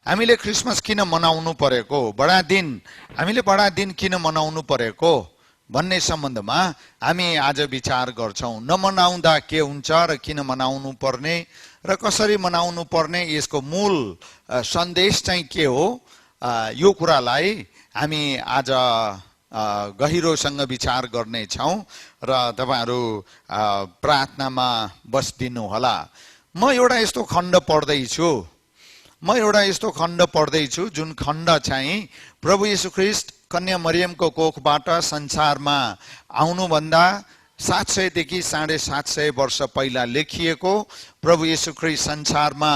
हामीले क्रिसमस किन मनाउनु परेको, बडा दिन हामीले बडा दिन किन मनाउनु परेको भन्ने सम्बन्धमा हामी आज विचार गर्छौं। नमनाउँदा के हुन्छ र किन मनाउनु पर्ने र कसरी मनाउनु पर्ने, यसको मूल सन्देश चाहिँ के हो, यो कुरालाई हामी आज गहिरोसँग विचार गर्नेछौं र तपाईहरु प्रार्थनामा बस्दिनु होला। म एउटा यस्तो खण्ड पढ्दैछु जुन खण्ड चाहिँ प्रभु येशू ख्रीष्ट कन्या मरियमको कोखबाट संसारमा आउनुभन्दा 700 देखि 750 वर्ष पहिला लेखिएको, प्रभु येशू ख्रीष्ट संसारमा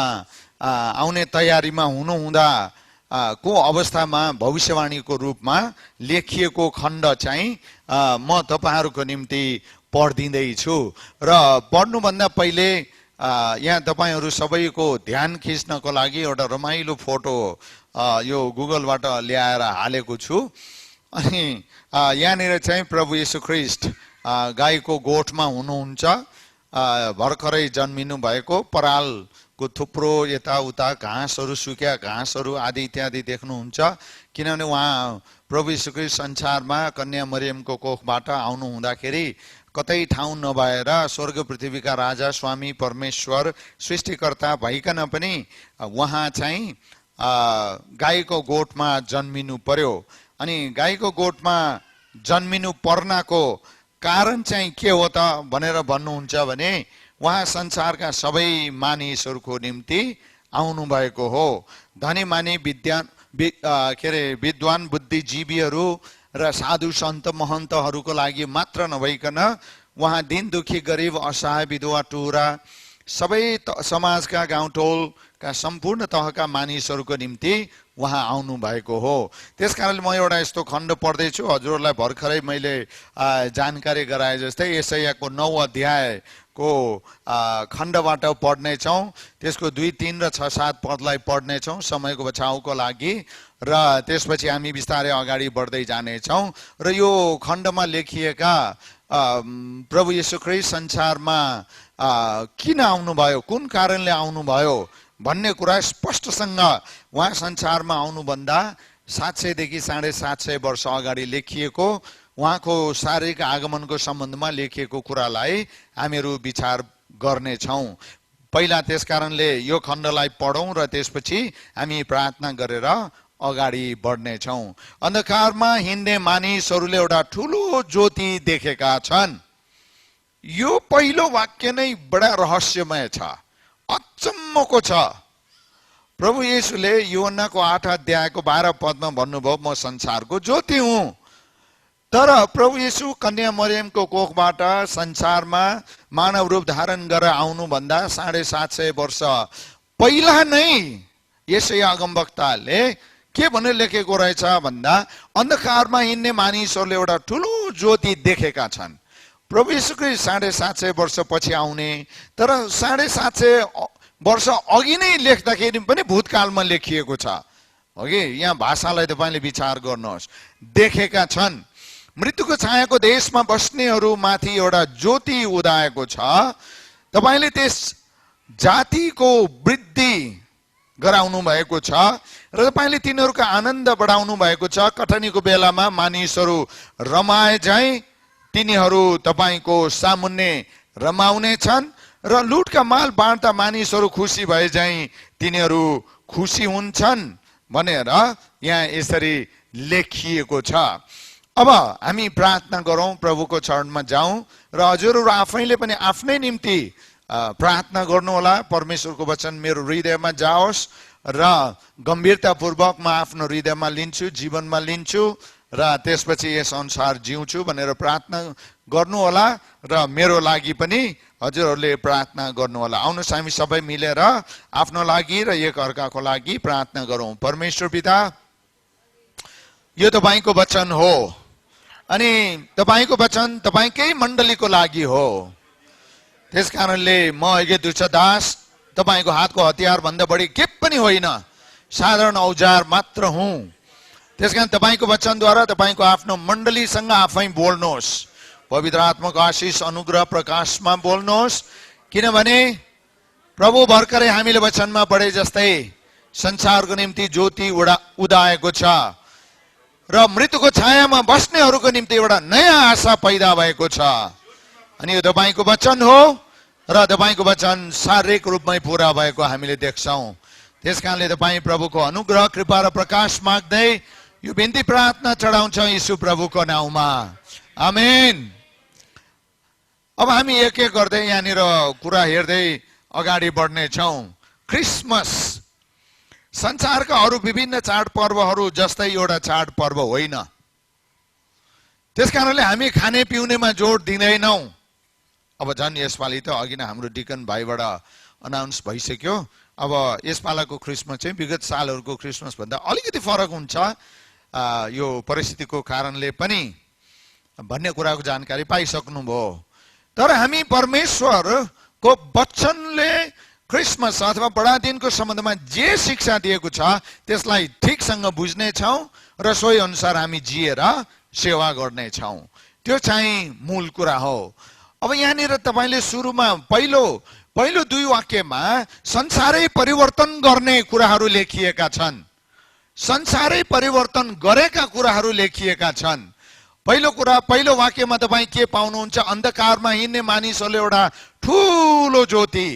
आउने तयारीमा हुनुहुँदा को अवस्थामा भविष्यवाणीको रूपमा लेखिएको खण्ड चाहिँ म तपाईहरुको निम्ति पढ्दिँदै छु। र पढ्नुभन्दा पहिले यहाँ तपाईहरु सबैको ध्यान खिच्नको लागि एउटा रमाइलो फोटो यो गुगलबाट ल्याएर हालेको छु। अनि यहाँनिर चाहिँ प्रभु येशू ख्रीष्ट गाईको गोठमा हुनुहुन्छ, भर्खरै जन्मिनु भएको, परालको थुप्रो यताउता घाँसहरू, सुक्या घाँसहरू आदि इत्यादि देख्नुहुन्छ। किनभने उहाँ प्रभु येशू ख्रीष्ट संसारमा कन्या मरियमको कोखबाट आउनु हुँदाखेरि कतै ठाउँ नभएर स्वर्ग पृथ्वीका राजा स्वामी परमेश्वर सृष्टिकर्ता भइकन पनि उहाँ चाहिँ गाईको गोठमा जन्मिनु पर्यो। अनि गाईको गोठमा जन्मिनु पर्नको कारण चाहिँ के हो त भनेर भन्नुहुन्छ भने उहाँ संसारका सबै मानिसहरूको निम्ति आउनु भएको हो। धनी मानी विद्वान बुद्धिजीवीहरू र साधु सन्त महन्तहरूको लागि मात्र नभइकन उहाँ दिन दुखी गरिब असहाय विधवा टुरा सबै समाजका गाउँटोलका सम्पूर्ण तहका मानिसहरूको निम्ति उहाँ आउनु भएको हो। त्यसकारणले म एउटा यस्तो खण्ड पढ्दैछु, हजुरहरूलाई भर्खरै मैले जानकारी गराए जस्तै यशायाको 9 अध्यायको खण्डबाट पढ्नेछौँ। त्यसको 2, 3 र 6, 7 पदलाई पढ्नेछौँ समयको बचाउको लागि, र त्यसपछि हामी बिस्तारै अगाडि बढ्दै जानेछौँ। र यो खण्डमा लेखिएका प्रभु येशू ख्रीष्ट संसारमा किन आउनुभयो, कुन कारणले आउनुभयो भन्ने कुरा स्पष्टसँग उहाँ संसारमा आउनुभन्दा 700 देखि 750 वर्ष अगाडि लेखिएको, उहाँको शारीरिक आगमनको सम्बन्धमा लेखिएको कुरालाई हामीहरू विचार गर्नेछौँ। पहिला त्यसकारणले यो खण्डलाई पढौँ र त्यसपछि हामी प्रार्थना गरेर अगाडि बढ्नेछौँ। अन्धकारमा हिँड्ने मानिसहरूले एउटा ठुलो ज्योति देखेका छन्। यो पहिलो वाक्य नै बडा रहस्यमय छ, अचम्मको छ। प्रभु येशूले यूहन्नाको 8 अध्यायको 12 पदमा भन्नुभयो, म संसारको ज्योति हुँ। तर प्रभु येशू कन्या मरियमको कोखबाट संसारमा मानव रूप धारण गरेर आउनुभन्दा 750 वर्ष पहिला नै यशाया अगमवक्ताले के भनेर लेखेको रहेछ भन्दा, अन्धकारमा हिँड्ने मानिसहरूले एउटा ठुलो ज्योति देखेका छन्। प्रभु येशू ख्रीष्ट 750 वर्ष पछि आउने, तर 750 वर्ष अघि नै लेख्दाखेरि पनि भूतकालमा लेखिएको छ। ओके, यहाँ भाषालाई तपाईले विचार गर्नुहोस्। देखेका छन्। मृत्युको छायाको देशमा बस्नेहरू माथि एउटा ज्योति उदाएको छ। तपाईले त्यस जातिको वृद्धि गराउनु भएको छ र तपाईले तिनीहरूको आनन्द बढाउनु भएको छ। कठनीको बेलामा मानिसहरू रमाए झैं तिनीहरू तपाईको सामुन्ने रमाउने छन् र लुटका माल बाँड्दा मानिसहरू खुसी भए झैं तिनीहरू खुसी हुन्छन् भनेर यहाँ यसरी लेखिएको छ। अब हामी प्रार्थना गरौँ, प्रभुको चरणमा जाउँ र हजुरहरू आफैले पनि आफ्नै निम्ति प्रार्थना गर्नुहोला। परमेश्वरको वचन मेरो हृदयमा जाओस् र गम्भीरतापूर्वक म आफ्नो हृदयमा लिन्छु, जीवनमा लिन्छु र त्यसपछि यस अनुसार जिउँछु भनेर प्रार्थना गर्नुहोला। र मेरो लागि पनि हजुरहरूले प्रार्थना गर्नुहोला। आउनुहोस् हामी सबै मिलेर आफ्नो लागि र एक अर्काको लागि प्रार्थना गरौँ। परमेश्वर पिता, यो तपाईको वचन हो अनि तपाईको वचन तपाईकै मण्डलीको लागि हो। त्यसकारणले म अघि दास तपाईको हातको हतियार भन्दा बढी के पनि होइन, साधारण औजार मात्र हुँ। त्यसकारण तपाईको वचनद्वारा तपाईको आफ्नो मण्डलीसँग आफै बोल्नुहोस्। पवित्र आत्माको आशीष अनुग्रह प्रकाशमा बोल्नुहोस्। किनभने प्रभु भर्खरै हामीले वचनमा पढे जस्तै संसारको निम्ति ज्योति उदाएको छ र मृत्युको छायामा बस्नेहरूको निम्ति एउटा नयाँ आशा पैदा भएको छ। अनि यो तपाईको वचन हो र तपाईको वचन शारीरिक रूपमै पूरा भएको हामीले देख्छौं। त्यसकारणले तपाई प्रभुको अनुग्रह कृपा र प्रकाश माग्दै यो बिन्ती प्रार्थना चढाउँछौं यीशु प्रभुको नाउँमा, आमेन। अब हामी एक एक गर्दै यहाँनिर कुरा हेर्दै अगाडि बढ्ने छौं। क्रिसमस संसारका अरू विभिन्न चाडपर्वहरू जस्तै एउटा चाडपर्व होइन। त्यसकारणले हामी खाने पिउनेमा जोड दिँदैनौं। अब झन् यसपालि त अघि नै हाम्रो डिकन भाइबाट अनाउन्स भइसक्यो। अब यसपालको क्रिसमस चाहिँ विगत सालहरूको क्रिसमस भन्दा अलिकति फरक हुन्छ यो परिस्थितिको कारणले पनि भन्ने कुराको जानकारी पाइसक्नुभयो। तर हामी परमेश्वरको वचनले क्रिसमस अथवा बडादिनको सम्बन्धमा जे शिक्षा दिएको छ त्यसलाई ठिकसँग बुझ्ने छौं र सोही अनुसार हामी जिएर सेवा गर्ने छौं। त्यो चाहिँ मूल कुरा हो। अब यहाँनिर तपाईले सुरुमा पहिलो दुई वाक्यमा संसारै परिवर्तन गर्ने कुराहरू लेखिएका छन्। संसारै परिवर्तन गरेका कुराहरू लेखिएका छन्। पहिलो वाक्यमा तपाई के पाउनुहुन्छ? अन्धकारमा हिँड्ने मानिसहरूले एउटा ठूलो ज्योति।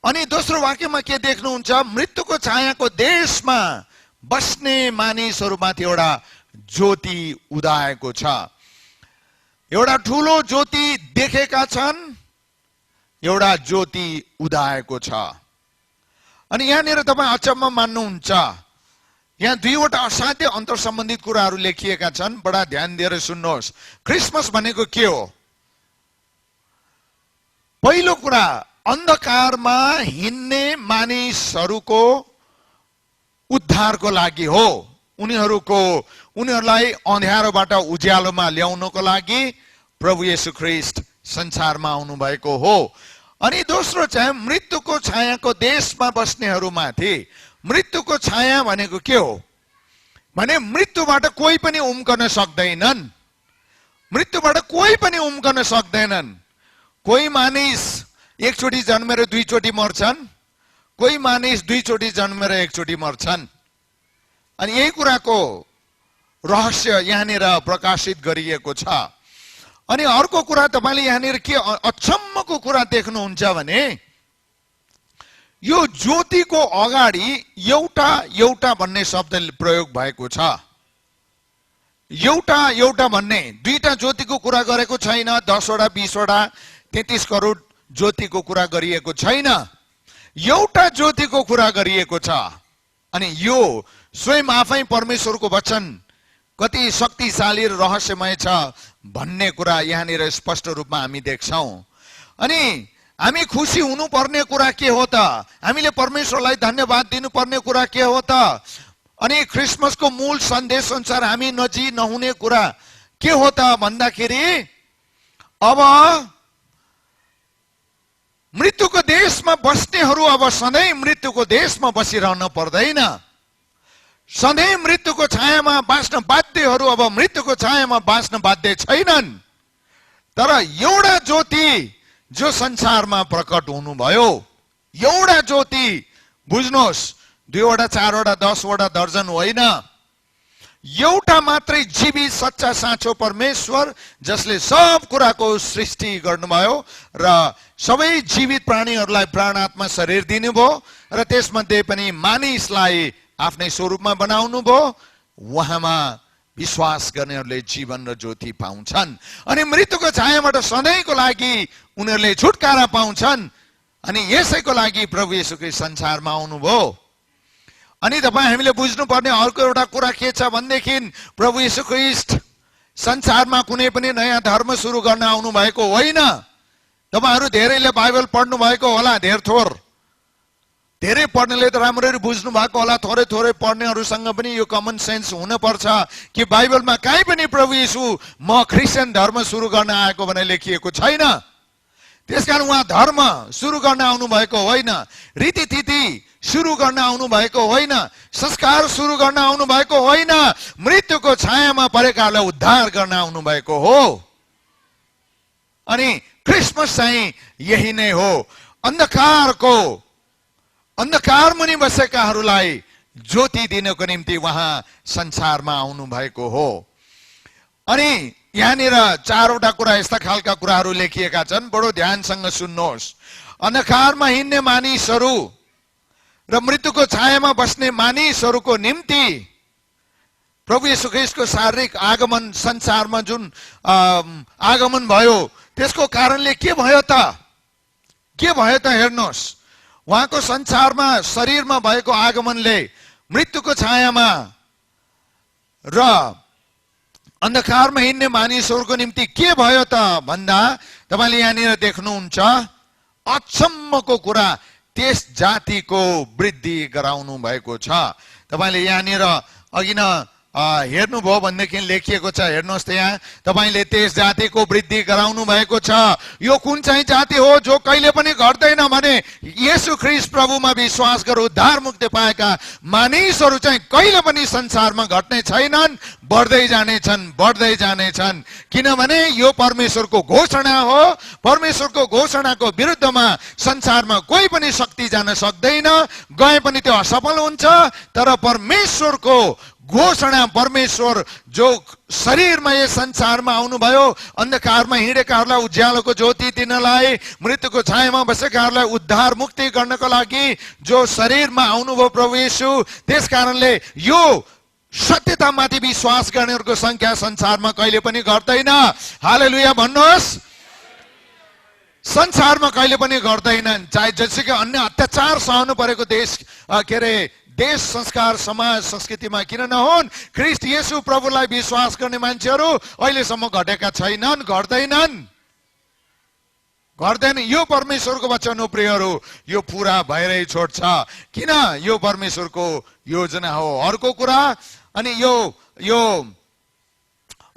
अनि दोस्रो वाक्यमा के देख्नुहुन्छ? मृत्युको छायाको देशमा बस्ने मानिसहरूमाथि एउटा ज्योति उदाएको छ। एउटा ठूलो ज्योति देखेका छन्, एउटा ज्योति उदाएको छ। अनि यहाँनिर तपाई अचम्म मान्नुहुन्छ, यहाँ दुईवटा असाध्य अन्तर सम्बन्धित कुराहरू लेखिएका छन्। बडा ध्यान दिएर सुन्नुहोस्। क्रिसमस भनेको के हो? पहिलो कुरा, अन्धकारमा हिँड्ने मानिसहरूको उद्धारको लागि हो। उनीहरूलाई अँध्यारोबाट उज्यालोमा ल्याउनको लागि प्रभु येशू ख्रीष्ट संसारमा आउनु भएको हो। अनि दोस्रो चाहिँ मृत्युको छायाको देशमा बस्नेहरूमाथि। मृत्युको छाया भनेको के हो भने मृत्युबाट कोही पनि उम्कन सक्दैनन्। मृत्युबाट कोही पनि उम्कन सक्दैनन्। कोही मानिस एकचोटि जन्मेर दुईचोटि मर्छन्, कोही मानिस दुईचोटि जन्मेर एकचोटि मर्छन्। अनि यही कुराको रहस्य यहाँनिर प्रकाशित गरिएको छ। अनि अर्को कुरा तपाईले यहाँनिर के अचम्मको कुरा देख्नुहुन्छ भने यो ज्योतिको अगाडि एउटा भन्ने शब्द प्रयोग भएको छ। एउटा भन्ने, दुईटा ज्योतिको कुरा गरेको छैन। 10 वटा 20 वटा 33 करोड ज्योतिको कुरा गरिएको छैन। एउटा ज्योतिको कुरा गरिएको छ। अनि यो स्वयं आफै परमेश्वरको वचन कति शक्तिशाली र रहस्यमय छ भन्ने कुरा यहाँनिर स्पष्ट रूपमा हामी देख्छौं। अनि हामी खुसी हुनुपर्ने कुरा के हो त? हामीले परमेश्वरलाई धन्यवाद दिनुपर्ने कुरा के हो त? अनि क्रिसमसको मूल सन्देश अनुसार हामी नहुने कुरा के हो त भन्दाखेरि अब मृत्युको देशमा बस्नेहरू अब सधैँ मृत्युको देशमा बसिरहन पर्दैन। सधैँ मृत्युको छायामा बाँच्न बाध्यहरू अब मृत्युको छायामा बाँच्न बाध्य छैनन्। तर एउटा ज्योति जो संसारमा प्रकट हुनुभयो, एउटा ज्योति, बुझ्नुहोस्, 2 वटा 4 वटा 10 वटा दर्जन होइन, एउटा मात्रै जीवित सच्चा साँचो परमेश्वर जसले सब कुराको सृष्टि गर्नुभयो र सबै जीवित प्राणीहरूलाई प्राणात्मा शरीर दिनुभयो र त्यसमध्ये पनि मानिसलाई आफ्नै स्वरूपमा बनाउनु भयो। उहाँमा विश्वास गर्नेहरूले जीवन र ज्योति पाउँछन्। अनि मृत्युको छायाबाट सधैँको लागि उनीहरूले छुटकारा पाउँछन्। अनि यसैको लागि प्रभु येशू ख्रीष्ट संसारमा आउनुभयो। अनि तपाईँ हामीले बुझ्नुपर्ने अर्को एउटा कुरा के छ भनेदेखि प्रभु येशू ख्रीष्ट संसारमा कुनै पनि नयाँ धर्म सुरु गर्न आउनु भएको होइन। तपाईहरू धेरैले बाइबल पढ्नु भएको होला, धेरै पढ्नेले त राम्ररी बुझ्नु भएको होला। थोरै पढ्नेहरूसँग पनि यो कमन सेन्स हुन पर्छ कि बाइबलमा कहीँ पनि प्रभु येशू म क्रिस्चियन धर्म सुरु गर्न आएको भनेर लेखिएको छैन। त्यसकारण उहाँ धर्म सुरु गर्न आउनु भएको होइन, रीतिथिति सुरु गर्न आउनु भएको होइन, संस्कार सुरु गर्न आउनु भएको होइन, मृत्युको छायामा परेकाहरूलाई उद्धार गर्न आउनु भएको हो। अनि क्रिसमस चाहिँ यही नै हो। अन्धकार मुनि बसेकाहरूलाई ज्योति दिनको निम्ति उहाँ संसारमा आउनु भएको हो। अनि यहाँनिर चारवटा कुरा यस्ता खालका कुराहरू लेखिएका छन्, बडो ध्यानसँग सुन्नुहोस्। अन्धकारमा हिँड्ने मानिसहरू र मृत्युको छायामा बस्ने मानिसहरूको निम्ति प्रभु येशू ख्रीष्टको शारीरिक आगमन, संसारमा जुन आगमन भयो त्यसको कारणले के भयो त? के भयो त? हेर्नुहोस्, उहाँको संसारमा शरीरमा भएको आगमनले मृत्युको छायामा र अन्धकारमा हिँड्ने मानिसहरूको निम्ति के भयो त भन्दा तपाईले यहाँनिर देख्नुहुन्छ, अचम्मको कुरा, त्यस जातिको वृद्धि गराउनु भएको छ। तपाईले यहाँनिर अघि न हेर्नुभयो भनेदेखि लेखिएको छ, हेर्नुहोस् त यहाँ, तपाईले त्यस जातिको वृद्धि गराउनु भएको छ। यो कुन चाहिँ जाति हो जो कहिले पनि घट्दैन भने येशू ख्रीष्ट प्रभुमा विश्वास गरेर उद्धार मुक्ति पाएका मानिसहरू चाहिँ कहिले पनि संसारमा घट्ने छैनन्, बढ्दै जानेछन्, बढ्दै जानेछन्। किनभने यो परमेश्वरको घोषणा हो। परमेश्वरको घोषणाको विरुद्धमा संसारमा कोही पनि शक्ति जान सक्दैन, गए पनि त्यो असफल हुन्छ। तर परमेश्वरको घोषणा, परमेश्वर जो शरीरमा यस संसारमा आउनुभयो, अन्धकारमा हिँडेकाहरूलाई उज्यालोको ज्योति दिनलाई, मृत्युको छायामा बसेकाहरूलाई उद्धार मुक्ति गर्नको लागि जो शरीरमा आउनुभयो प्रभु येशू, त्यस कारणले यो सत्यतामाथि विश्वास गर्नेहरूको संख्या संसारमा कहिले पनि घट्दैन। हालेलुया भन्नुहोस्। संसारमा कहिले पनि घट्दैनन्, चाहे जसुकै अन्य अत्याचार सहनु परेको देश देश, संस्कार, समाज, संस्कृतिमा किन नहुन्, ख्रीष्ट येशू प्रभुलाई विश्वास गर्ने मान्छेहरू अहिलेसम्म घटेका छैनन्, घट्दैनन्। यो परमेश्वरको वचन हो प्रियहरू, यो पूरा भएरै छोड्छ। किन? यो परमेश्वरको योजना हो। अर्को कुरा, अनि यो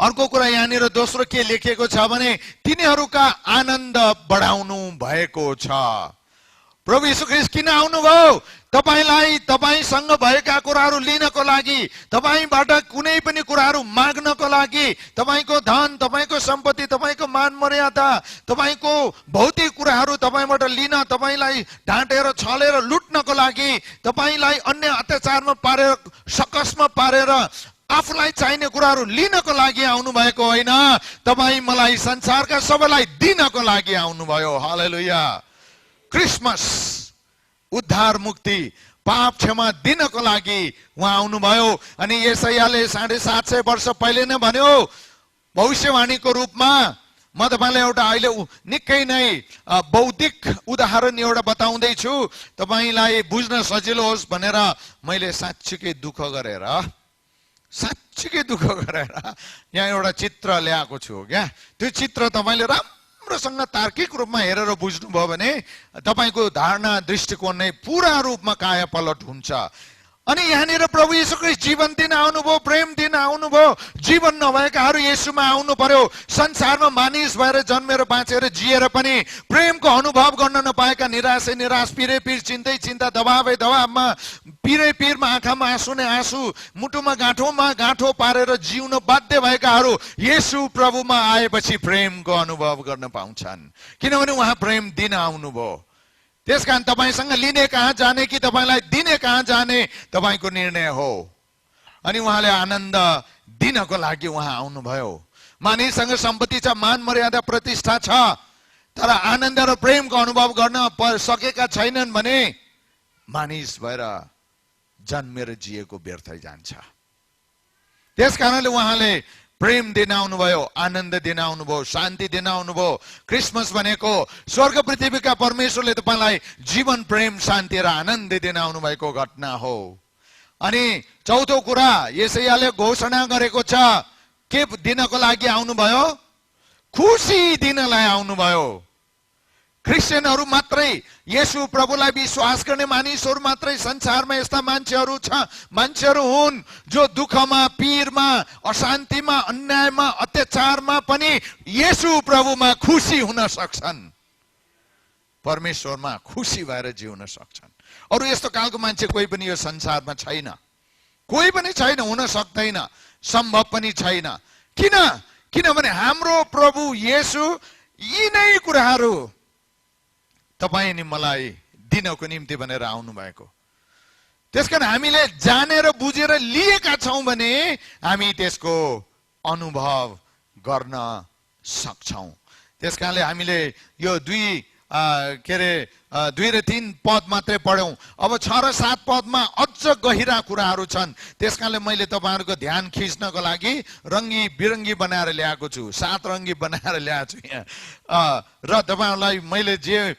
अर्को कुरा यहाँनिर दोस्रो के लेखिएको छ भने तिनीहरूका आनन्द बढाउनु भएको छ। प्रभु येशू ख्रीष्ट किन आउनुभयो? तपाईसँग भएका कुराहरू लिनको लागि, तपाईबाट कुनै पनि कुराहरू माग्नको लागि, तपाईको धन, तपाईको सम्पत्ति, तपाईको मान मर्यादा, तपाईको भौतिक कुराहरू तपाईबाट लिन, तपाईलाई ढाँटेर छलेर लुट्नको लागि, तपाईलाई अन्य अत्याचारमा पारेर, सकसमा पारेर आफूलाई चाहिने कुराहरू लिनको लागि आउनु भएको होइन, तपाई मलाई संसारका सबैलाई दिनको लागि आउनुभयो। हालेलुया। क्रिसमस, उद्धार मुक्ति, पाप क्षमा दिनको लागि उहाँ आउनुभयो। अनि यशायाले 750 वर्ष पहिले नै भन्यो भविष्यवाणीको रूपमा। म तपाईलाई एउटा अहिले निकै नै बौद्धिक उदाहरण एउटा बताउँदै छु, तपाईलाई बुझ्न सजिलो होस् भनेर मैले साँच्चीकै दुःख गरेर यहाँ एउटा चित्र ल्याएको छु क्या। त्यो चित्र तपाईले राम्रोसँग तार्किक रूपमा हेरेर बुझ्नुभयो भने तपाईको धारणा, दृष्टिकोण नै पूरा रूपमा कायापलट हुन्छ। अनि यहाँनिर प्रभु येशू ख्रीष्ट जीवन दिन आउनुभयो, प्रेम दिन आउनुभयो। जीवन नभएकाहरू येशूमा आउनु पर्यो। संसारमा मानिस भएर जन्मेर बाँचेर जिएर पनि प्रेमको अनुभव गर्न नपाएका, निराशै निराश, पिरै पिर, चिन्तै चिन्ता, दबावै दबावमा, पिरै पिरमा आँखामा आँसु नै आँसु, मुटुमा गाँठोमा गाँठो पारेर जिउन बाध्य भएकाहरू येशू प्रभुमा आएपछि प्रेमको अनुभव गर्न पाउँछन्, किनभने उहाँ प्रेम दिन आउनुभयो। त्यसकारण तपाईसँग लिने कहाँ जाने कि तपाईलाई दिने कहाँ जाने तपाईको निर्णय हो। अनि उहाँले आनन्द दिनको लागि उहाँ आउनुभयो। मानिससँग सम्पत्ति छ, मान मर्यादा, प्रतिष्ठा छ, तर आनन्द र प्रेमको अनुभव गर्न सकेका छैनन् भने मानिस भएर जन्मेर जिएको व्यर्थै जान्छ। त्यसकारणले उहाँले प्रेम दिन आउनुभयो, आनन्द दिन आउनुभयो, शान्ति दिन आउनुभयो। क्रिसमस भनेको स्वर्ग पृथ्वीका परमेश्वरले तपाईलाई जीवन, प्रेम, शान्ति र आनन्द दिन आउनुभएको घटना हो। अनि चौथो कुरा यशायाले घोषणा गरेको छ, के दिनको लागि आउनुभयो? खुसी दिनलाई आउनुभयो। क्रिस्चियनहरू मात्रै, येशू प्रभुलाई विश्वास गर्ने मानिसहरू मात्रै संसारमा यस्ता मान्छेहरू हुन् जो दुःखमा, पीरमा, अशान्तिमा, अन्यायमा, अत्याचारमा पनि येशू प्रभुमा खुसी हुन सक्छन्, परमेश्वरमा खुसी भएर जिउन सक्छन्। अरु यस्तो कालको मान्छे कोही पनि यो संसारमा छैन, कोही पनि छैन, हुन सक्दैन, सम्भव पनि छैन। किनभने हाम्रो प्रभु येशू यी नै कुराहरू तपाई अनि मलाई दिनको निम्ति भनेर आउनु भएको। त्यसकारण हामीले जानेर बुझेर लिएका छौं भने हामी त्यसको अनुभव गर्न सक्छौं। त्यसकारणले हामीले यो 2 र 3 पद मात्रै पढ्यौं। अब 6 र 7 पदमा अझ गहिरा कुराहरू छन्। त्यसकारणले मैले तपाईहरुको ध्यान खिच्नको लागि रंगी बिरंगी बनाएर ल्याएको छु, 7 रंगी बनाएर ल्याएको छु यहाँ। र तपाईहरुलाई मैले जे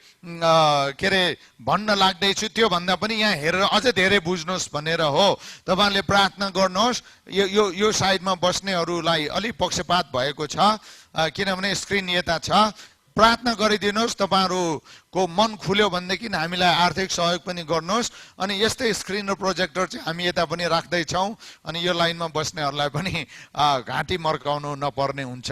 भन्न लाग्दैछु त्यो भन्दा पनि यहाँ हेरेर अझ धेरै बुझ्नुहोस् भनेर हो। तपाईहरुले प्रार्थना गर्नुहोस्। यो साइडमा बस्नेहरूलाई अलि पक्षपात भएको छ, किनभने स्क्रिन यता छ। प्रार्थना गरिदिनुहोस्। तपाईहरुको मन खुल्यो भनेदेखि हामीलाई आर्थिक सहयोग पनि गर्नुहोस्। अनि यस्तै स्क्रिन र प्रोजेक्टर चाहिँ हामी यता पनि राख्दै छौं। अनि यो लाइनमा बस्नेहरूलाई पनि घाँटी मर्काउनु नपर्ने हुन्छ।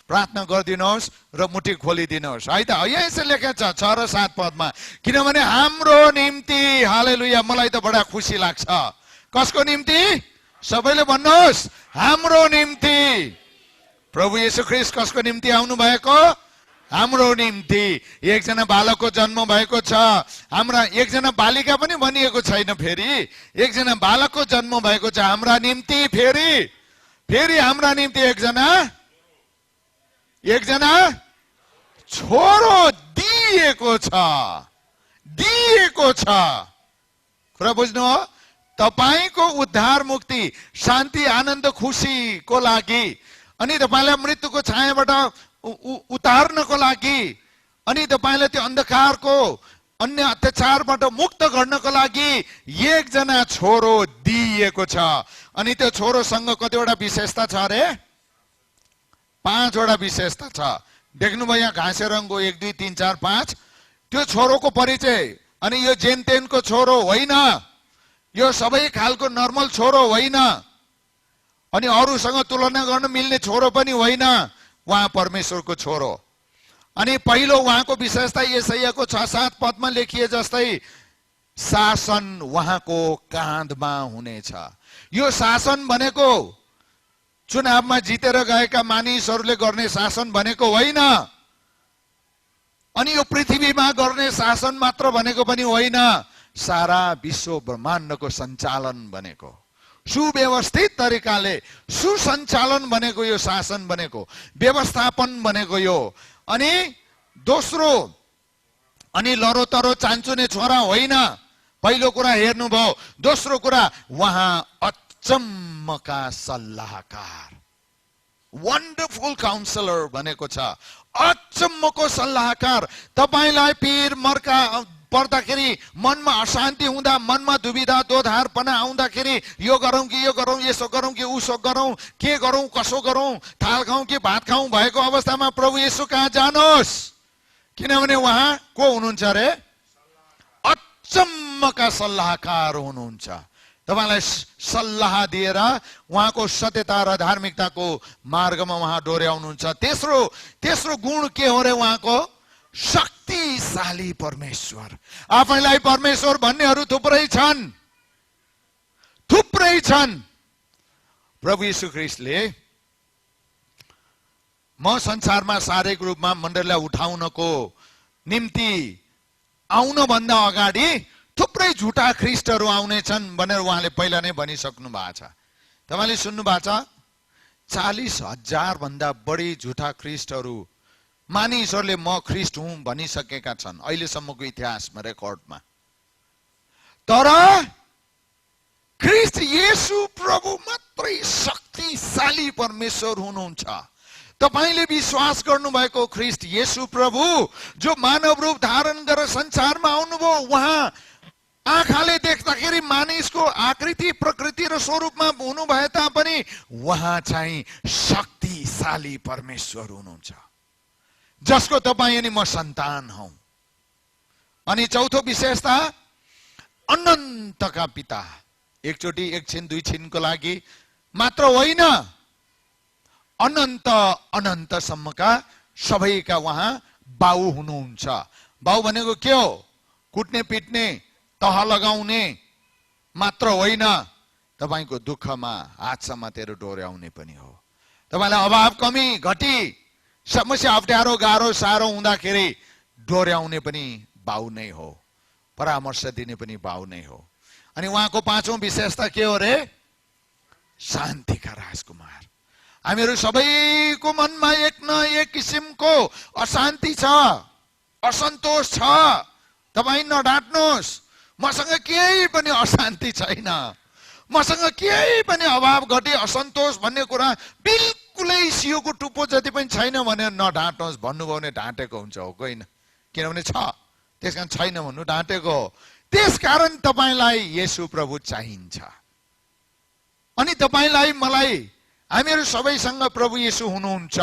प्रार्थना गरिदिनुहोस् र मुठी खोलिदिनुहोस् है त। यहाँ यसो लेखेको छ 6 र 7 पदमा, किनभने हाम्रो निम्ति, हालेलुया, मलाई त बडा खुसी लाग्छ। कसको निम्ति? सबैले भन्नुहोस्, हाम्रो निम्ति। प्रभु येशू ख्रीष्ट कसको निम्ति आउनु भएको? हाम्रो निम्ति। एकजना बालकको जन्म भएको छ। हाम्रा एकजना बालिका पनि भनिएको छैन, फेरि एकजना बालकको जन्म भएको छ हाम्रा निम्ति। फेरि हाम्रा निम्ति एकजना छोरो दिएको छ। कुरा बुझ्नु हो? तपाईको उद्धार, मुक्ति, शान्ति, आनन्द, खुसीको लागि, अनि तपाईलाई मृत्युको छायाबाट उतार्नको लागि, अनि तपाईलाई त्यो अन्धकारको अन्य अत्याचारबाट मुक्त गर्नको लागि एकजना छोरो दिएको छ। अनि त्यो छोरोसँग कतिवटा विशेषता छ अरे? 5 वटा विशेषता छ। देख्नुभयो यहाँ घाँसे रङको 1 2 3 4 5। त्यो छोरोको परिचय। अनि यो जेनतेनको छोरो होइन, यो सबै खालको नर्मल छोरो होइन, अनि अरूसँग तुलना गर्न मिल्ने छोरो पनि होइन। उहाँ परमेश्वरको छोरो। अनि पहिलो उहाँको विशेषता यशायाको 6-7 पदमा लेखिए जस्तै शासन उहाँको काँधमा हुनेछ। यो शासन भनेको चुनावमा जितेर गएका मानिसहरूले गर्ने शासन भनेको होइन, अनि यो पृथ्वीमा गर्ने शासन मात्र भनेको पनि होइन, सारा विश्व ब्रह्माण्डको सञ्चालन भनेको, सुव्यवस्थित तरिकाले सुसञ्चालन भनेको यो शासन भनेको, व्यवस्थापन भनेको यो। अनि दोस्रो, अनि लरोतरो चान्चुने छोरा होइन, पहिलो कुरा हेर्नुभयो। दोस्रो कुरा, उहाँ अचम्मका सल्लाहकार, वन्डरफुल काउन्सिलर भनेको छ। अचम्मको सल्लाहकार। तपाईलाई पीर मर्का पर्दाखेरि, मनमा अशान्ति हुँदा, मनमा दुविधा दोधारपना आउँदाखेरि, यो गरौँ कि यो गरौँ, यसो गरौँ कि उसो गरौँ, के गरौँ कसो गरौँ, थाल खाउँ कि भात खाउँ भएको अवस्थामा प्रभु येशू कहाँ जानुहोस्, किनभने उहाँ को हुनुहुन्छ अरे? अचम्मका सल्लाहकार हुनुहुन्छ। तपाईलाई सल्लाह दिएर उहाँको सत्यता र धार्मिकताको मार्गमा उहाँ डोर्याउनुहुन्छ। तेस्रो गुण के हो रे उहाँको? शक्तिशाली परमेश्वर। आफैलाई परमेश्वर भन्नेहरू थुप्रै छन्। प्रभु येशू ख्रीष्टले म संसारमा शारीरिक रूपमा मण्डलीलाई उठाउनको निम्ति आउनुभन्दा अगाडि थुप्रै झुटा ख्रीष्टहरू आउनेछन् भनेर उहाँले पहिला नै भनिसक्नु भएको छ। तपाईले सुन्नु भएको छ? 40,000 भन्दा बढी झुटा ख्रीष्टहरू, मानिसहरूले म ख्रीष्ट हुँ भनिसकेका छन् अहिलेसम्मको इतिहासमा, रेकर्डमा। तर ख्रीष्ट येशू प्रभु मात्रै शक्तिशाली परमेश्वर हुनुहुन्छ। तपाईले विश्वास गर्नुभएको ख्रीष्ट येशू प्रभु जो मानव रूप धारण गरेर संसारमा आउनुभयो, उहाँ आँखाले देख्दाखेरि मानिसको आकृति प्रकृति र स्वरूपमा हुनु भए तापनि उहाँ चाहिँ शक्तिशाली परमेश्वर हुनुहुन्छ, जसको तपाईँ अनि म सन्तान हौ। अनि चौथो विशेषता, अनन्तका पिता। एकचोटि, एक छिन, दुई छिनको लागि मात्र होइन, अनन्तसम्मका सबैका उहाँ बाउ हुनुहुन्छ। बाउ भनेको के हो? कुट्ने पिट्ने तह लगाउने मात्र होइन, तपाईको दुःखमा हात समातेर डोर्याउने पनि हो। तपाईलाई अभाव कमी घटी समस्या अप्ठ्यारो गाह्रो साह्रो हुँदाखेरि डोर्याउने पनि बाउ नै हो। परामर्श दिने पनि भाव नै हो। अनि उहाँको पाँचौं विशेषता के हो रे? शान्तिका राजकुमार। हामीहरू सबैको मनमा एक न एक किसिमको अशान्ति छ, असन्तोष छ। तपाईँ नडाट्नुहोस्, मसँग केही पनि अशान्ति छैन, मसँग केही पनि अभाव घटी असन्तोष भन्ने कुरा बिल्कुलै सियोको टुप्पो जति पनि छैन भनेर नडाट्नुहोस्। भन्नुभयो भने ढाँटेको हुन्छ हो होइन? किनभने छ, त्यसकारण छैन भन्नु ढाँटेको हो। त्यसकारण तपाईँलाई येशू प्रभु चाहिन्छ। अनि तपाईँलाई मलाई हामीहरू सबैसँग प्रभु येशू हुनुहुन्छ।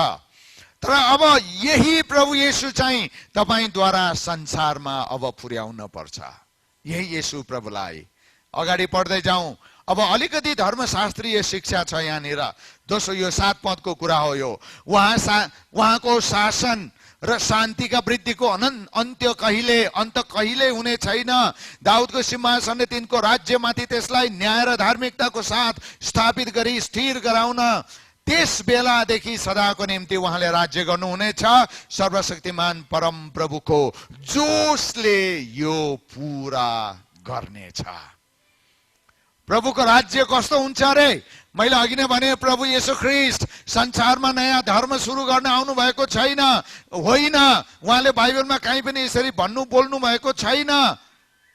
तर अब यही प्रभु येशू चाहिँ तपाईँद्वारा संसारमा अब पुर्याउन पर्छ। यही येशू प्रभुलाई अगाडि बढ्दै जाउँ। अब अलिकति धर्मशास्त्रीय शिक्षा छ यहाँनिर। दोस्रो यो 7 पदको कुरा हो। यो उहाँको शासन र शान्तिका वृद्धिको अन्त कहिले हुने छैन। दाउदको सिंहासनले तिनको राज्यमाथि त्यसलाई न्याय र धार्मिकताको साथ स्थापित गरी स्थिर गराउन त्यस बेलादेखि सदाको निम्ति उहाँले राज्य गर्नुहुनेछ। सर्वशक्तिमान परम प्रभुको जोशले यो पुरा गर्नेछ। प्रभुको राज्य कस्तो हुन्छ रे? मैले अघि नै भने प्रभु येशू ख्रीष्ट संसारमा नयाँ धर्म सुरु गर्न आउनु भएको छैन, होइन। उहाँले बाइबलमा कहीँ पनि यसरी बोल्नु भएको छैन।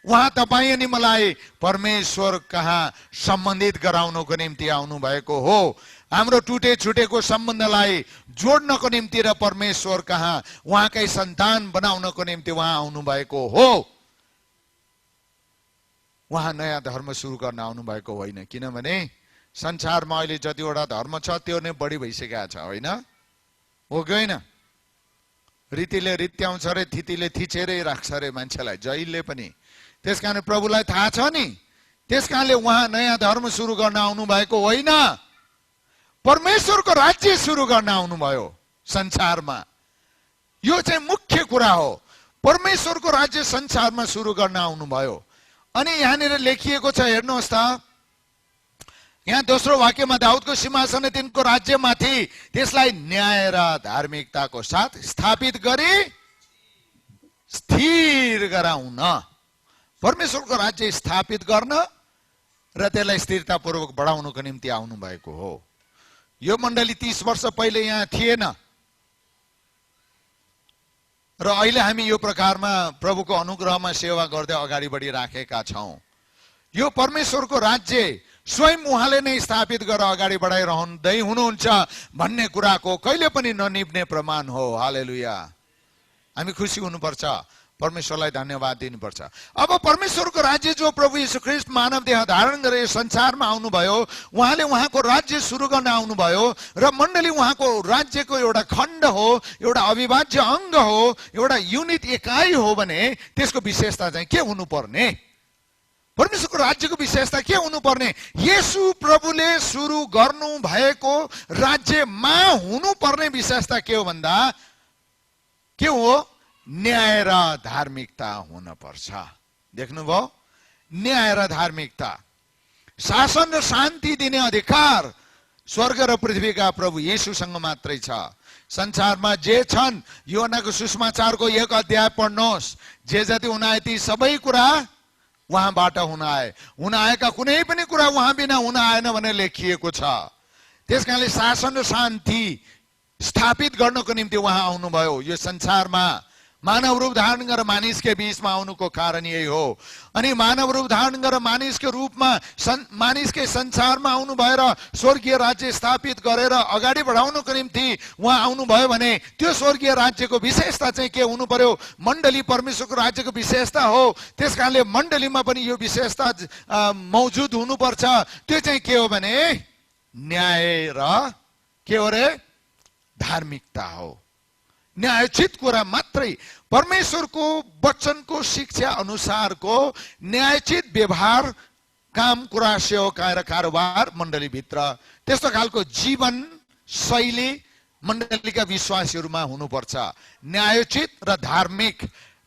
उहाँ तपाईँ अनि मलाई परमेश्वर कहाँ सम्बन्धित गराउनको निम्ति आउनु भएको हो। हाम्रो टुटे छुटेको सम्बन्धलाई जोड्नको निम्ति र परमेश्वर कहाँ उहाँकै सन्तान बनाउनको निम्ति उहाँ आउनु भएको हो। उहाँ नयाँ धर्म सुरु गर्न आउनु भएको होइन। किनभने संसारमा अहिले जतिवटा धर्म छ त्यो नै बढी भइसकेको छ, होइन हो कि होइन? रीतिले रित्याउँछ रे, थितिले थिचेरै राख्छ रे मान्छेलाई, जहिले पनि। त्यसकारण प्रभुलाई थाहा छ नि, त्यसकारणले उहाँ नयाँ धर्म सुरु गर्न आउनु भएको होइन, परमेश्वरको राज्य सुरु गर्न आउनुभयो संसारमा। यो चाहिँ मुख्य कुरा हो। परमेश्वरको राज्य संसारमा सुरु गर्न आउनुभयो। अनि यहाँनिर लेखिएको छ, हेर्नुहोस् त, यहाँ दोस्रो वाक्यमा दाउदको सिंहासन तिनको राज्यमाथि त्यसलाई न्याय र धार्मिकताको साथ स्थापित गरी स्थिर गराउन। परमेश्वरको राज्य स्थापित गर्न र त्यसलाई स्थिरतापूर्वक बढाउनको निम्ति आउनु भएको हो। यो मण्डली 30 वर्ष पहिले यहाँ थिएन र अहिले हामी यो प्रकारमा प्रभुको अनुग्रहमा सेवा गर्दै अगाडि बढिराखेका छौं। यो परमेश्वरको राज्य स्वयं उहाँले नै स्थापित गरेर अगाडि बढाइरहँदै हुनुहुन्छ भन्ने कुराको कहिले पनि ननिभ्ने प्रमाण हो। हालेलुया। हामी खुसी हुनुपर्छ, परमेश्वरलाई धन्यवाद दिनुपर्छ। अब परमेश्वरको राज्य जो प्रभु येशू ख्रीष्ट मानव देह धारण गरेर संसारमा आउनुभयो, उहाँले उहाँको राज्य सुरु गर्न आउनुभयो र मण्डली उहाँको राज्यको एउटा खण्ड हो, एउटा अविभाज्य अङ्ग हो, एउटा युनिट एकाइ हो भने त्यसको विशेषता चाहिँ के हुनुपर्ने? परमेश्वरको राज्यको विशेषता के हुनुपर्ने? येशू प्रभुले सुरु गर्नु भएको राज्यमा हुनुपर्ने विशेषता के हो भन्दा के हो? न्याय र धार्मिकता हुन पर्छ। देख्नुभयो? न्याय र धार्मिकता, शासन र शान्ति दिने अधिकार स्वर्ग र पृथ्वीका प्रभु येशूसँग मात्रै छ। संसारमा जे छन्, योहन्नाको सुसमाचारको 1 अध्याय पढ्नुहोस्। जे जति हुन आए ती सबै कुरा उहाँबाट हुन आए, हुन आएका कुनै पनि कुरा उहाँ बिना हुन आएन भनेर लेखिएको छ। त्यसकारणले शासन र शान्ति स्थापित गर्नको निम्ति उहाँ आउनुभयो यो संसारमा। मानव रूप धारण गरेर मानिसकै बीचमा आउनुको कारण यही हो। अनि मानव रूप धारण गरेर मानिसको रूपमा मानिसकै संसारमा आउनु भएर स्वर्गीय राज्य स्थापित गरेर अगाडि बढाउनको निम्ति उहाँ आउनुभयो भने त्यो स्वर्गीय राज्यको विशेषता चाहिँ के हुनु पर्यो? मण्डली परमेश्वरको राज्यको विशेषता हो। त्यसकारणले मण्डलीमा पनि यो विशेषता मौजुद हुनुपर्छ। त्यो चाहिँ के हो भने न्याय र के हो रे? धार्मिकता हो। न्यायोचित कुरा मात्रै, परमेश्वरको वचनको शिक्षा अनुसारको न्यायोचित व्यवहार, काम कुरा, सेवा र कारोबार मण्डलीभित्र त्यस्तो खालको जीवन शैली मण्डलीका विश्वासीहरूमा हुनुपर्छ। न्यायोचित र धार्मिक।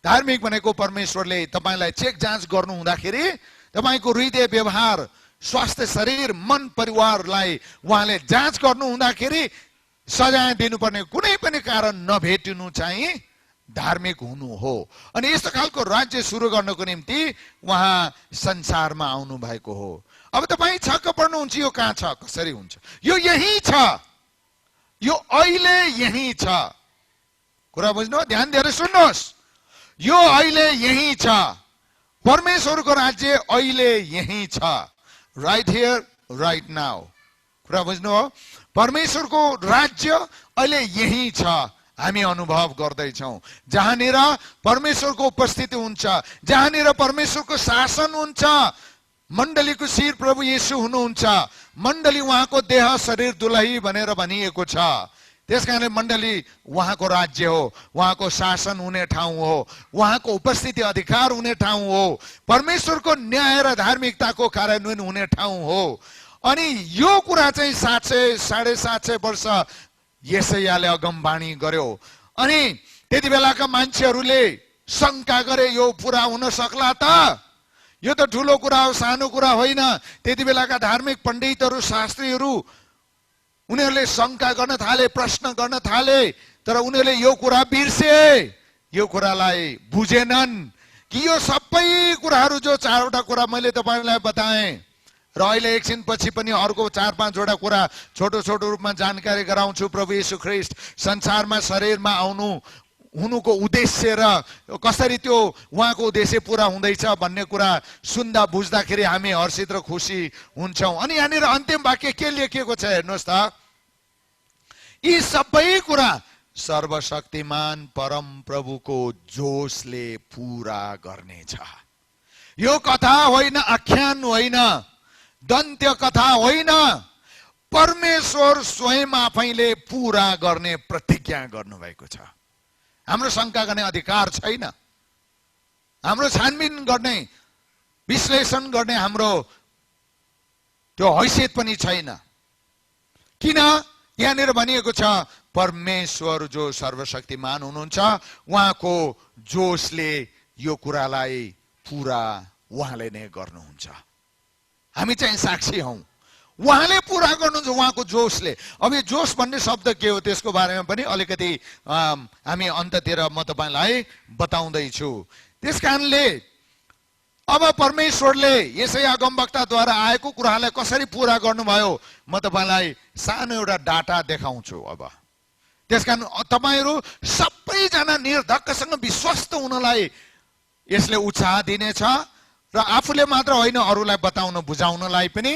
धार्मिक भनेको परमेश्वरले तपाईलाई चेक जाँच गर्नु हुँदाखेरि तपाईको हृदय व्यवहार, स्वास्थ्य, शरीर, मन, परिवारलाई उहाँले जाँच गर्नु हुँदाखेरि सजाय दिनुपर्ने कुनै पनि कारण नभेटिनु चाहिँ धार्मिक हुनु हो। अनि यस्तो खालको राज्य सुरु गर्नको निम्ति उहाँ संसारमा आउनु भएको हो। अब तपाईँ छक्क पर्नुहुन्छ, यो कहाँ छ, कसरी हुन्छ? यो यही छ, यो अहिले यही छ। कुरा बुझ्नु, ध्यान दिएर सुन्नुहोस्, यो अहिले यही छ। परमेश्वरको राज्य अहिले यही छ, राइट हियर राइट नाउ। कुरा बुझ्नु हो, परमेश्वरको राज्य अहिले यही छ, हामी अनुभव गर्दैछौँ। जहाँनिर परमेश्वरको उपस्थिति हुन्छ, जहाँनिर परमेश्वरको शासन हुन्छ, मण्डलीको शिर प्रभु येशू हुनुहुन्छ, मण्डली उहाँको देह शरीर दुलही भनेर भनिएको छ। त्यसकारणले मण्डली उहाँको राज्य हो, उहाँको शासन हुने ठाउँ हो, उहाँको उपस्थिति अधिकार हुने ठाउँ हो, परमेश्वरको न्याय र धार्मिकताको कार्यान्वयन हुने ठाउँ हो। अनि यो कुरा चाहिँ 700 750 वर्ष यशायाले अगमवाणी गर्यो। अनि त्यति बेलाका मान्छेहरूले शंका गरे, यो पूरा हुन सक्ला त? यो त ठुलो कुरा हो, सानो कुरा होइन। त्यति बेलाका धार्मिक पण्डितहरू, शास्त्रीहरू, उनीहरूले शंका गर्न थाले, प्रश्न गर्न थाले। तर उनीहरूले यो कुरा बिर्से, यो कुरालाई बुझेनन् कि यो सबै कुराहरू जो 4वटा कुरा मैले तपाईलाई बताएँ र अहिले एकछिनपछि पनि अर्को 4-5 वटा कुरा छोटो छोटो रूपमा जानकारी गराउँछु। प्रभु येशू ख्रीष्ट संसारमा शरीरमा हुनुको उद्देश्य र कसरी त्यो उहाँको उद्देश्य पूरा हुँदैछ भन्ने कुरा सुन्दा बुझ्दाखेरि हामी हर्षित र खुसी हुन्छौँ। अनि यहाँनिर अन्तिम वाक्य के लेखिएको छ हेर्नुहोस् त, यी सबै कुरा सर्वशक्तिमान परम प्रभुको जोशले पूरा गर्नेछ। यो कथा होइन, आख्यान होइन, दन्त्य कथा होइन, परमेश्वर स्वयं आफैले पूरा गर्ने प्रतिज्ञा गर्नुभएको छ। हाम्रो शंका गर्ने अधिकार छैन, हाम्रो छानबिन गर्ने, विश्लेषण गर्ने हाम्रो त्यो हैसियत पनि छैन। किन? यहाँनिर भनिएको छ परमेश्वर जो सर्वशक्तिमान हुनुहुन्छ, उहाँको जोशले यो कुरालाई पूरा उहाँले नै गर्नुहुन्छ। हामी चाहिँ साक्षी हौं, उहाँले पूरा गर्नुहुन्छ उहाँको जोशले। अब यो जोश भन्ने शब्द के हो त्यसको बारेमा पनि अलिकति हामी अन्ततिर म तपाईलाई बताउँदैछु। त्यसकारणले अब परमेश्वरले यसै अगमवक्ताद्वारा आएको कुरालाई कसरी पूरा गर्नुभयो म तपाईलाई सानो एउटा डाटा देखाउँछु। अब त्यसकारण तपाईहरु सबैजना निर्धक्कसँग विश्वस्त हुनलाई यसले उत्साह दिनेछ र आफूले मात्र होइन अरूलाई बताउन बुझाउनलाई पनि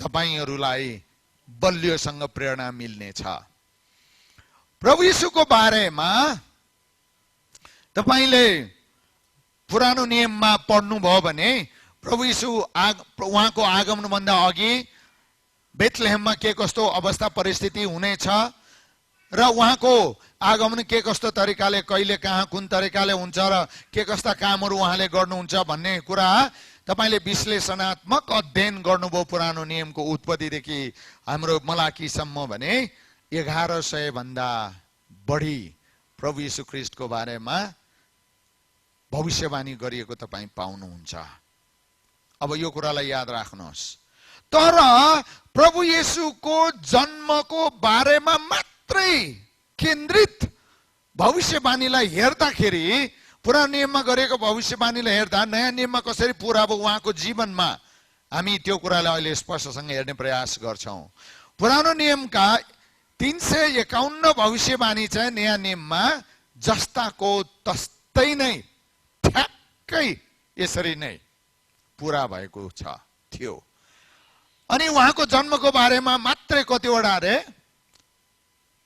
तपाईहरुलाई बलियोसँग प्रेरणा मिल्नेछ। प्रभु येशूको बारेमा तपाईले पुरानो नियममा पढ्नुभयो भने प्रभु येशू उहाँको आगमन भन्दा अघि बेथलेहेममा के कस्तो अवस्था परिस्थिति हुनेछ र उहाँको आगमन के कस्तो तरिकाले कहिले कहाँ कुन तरिकाले हुन्छ र के कस्ता कामहरु उहाँले गर्नुहुन्छ भन्ने कुरा तपाईले विश्लेषणात्मक अध्ययन गर्नुभयो पुरानो नियमको उत्पत्तिदेखि हाम्रो मलाकीसम्म भने 1100 भन्दा बढी प्रभु येशू ख्रीष्टको बारेमा भविष्यवाणी गरिएको तपाई पाउनुहुन्छ। अब यो कुरालाई याद राख्नुहोस्। तर प्रभु येशूको जन्मको बारेमा मात्रै केन्द्रित भविष्यवाणीलाई हेर्दाखेरि पुरानो नियममा गरेको भविष्यवाणीलाई हेर्दा नयाँ नियममा कसरी पूरा भयो उहाँको जीवनमा हामी त्यो कुरालाई अहिले स्पष्टसँग हेर्ने प्रयास गर्छौं। पुरानो नियमका 351 भविष्यवाणी चाहिँ नयाँ नियममा जस्ताको तस्तै नै ठ्याक्कै यसरी नै पूरा भएको थियो। अनि उहाँको जन्मको बारेमा मात्रै कतिवटा रे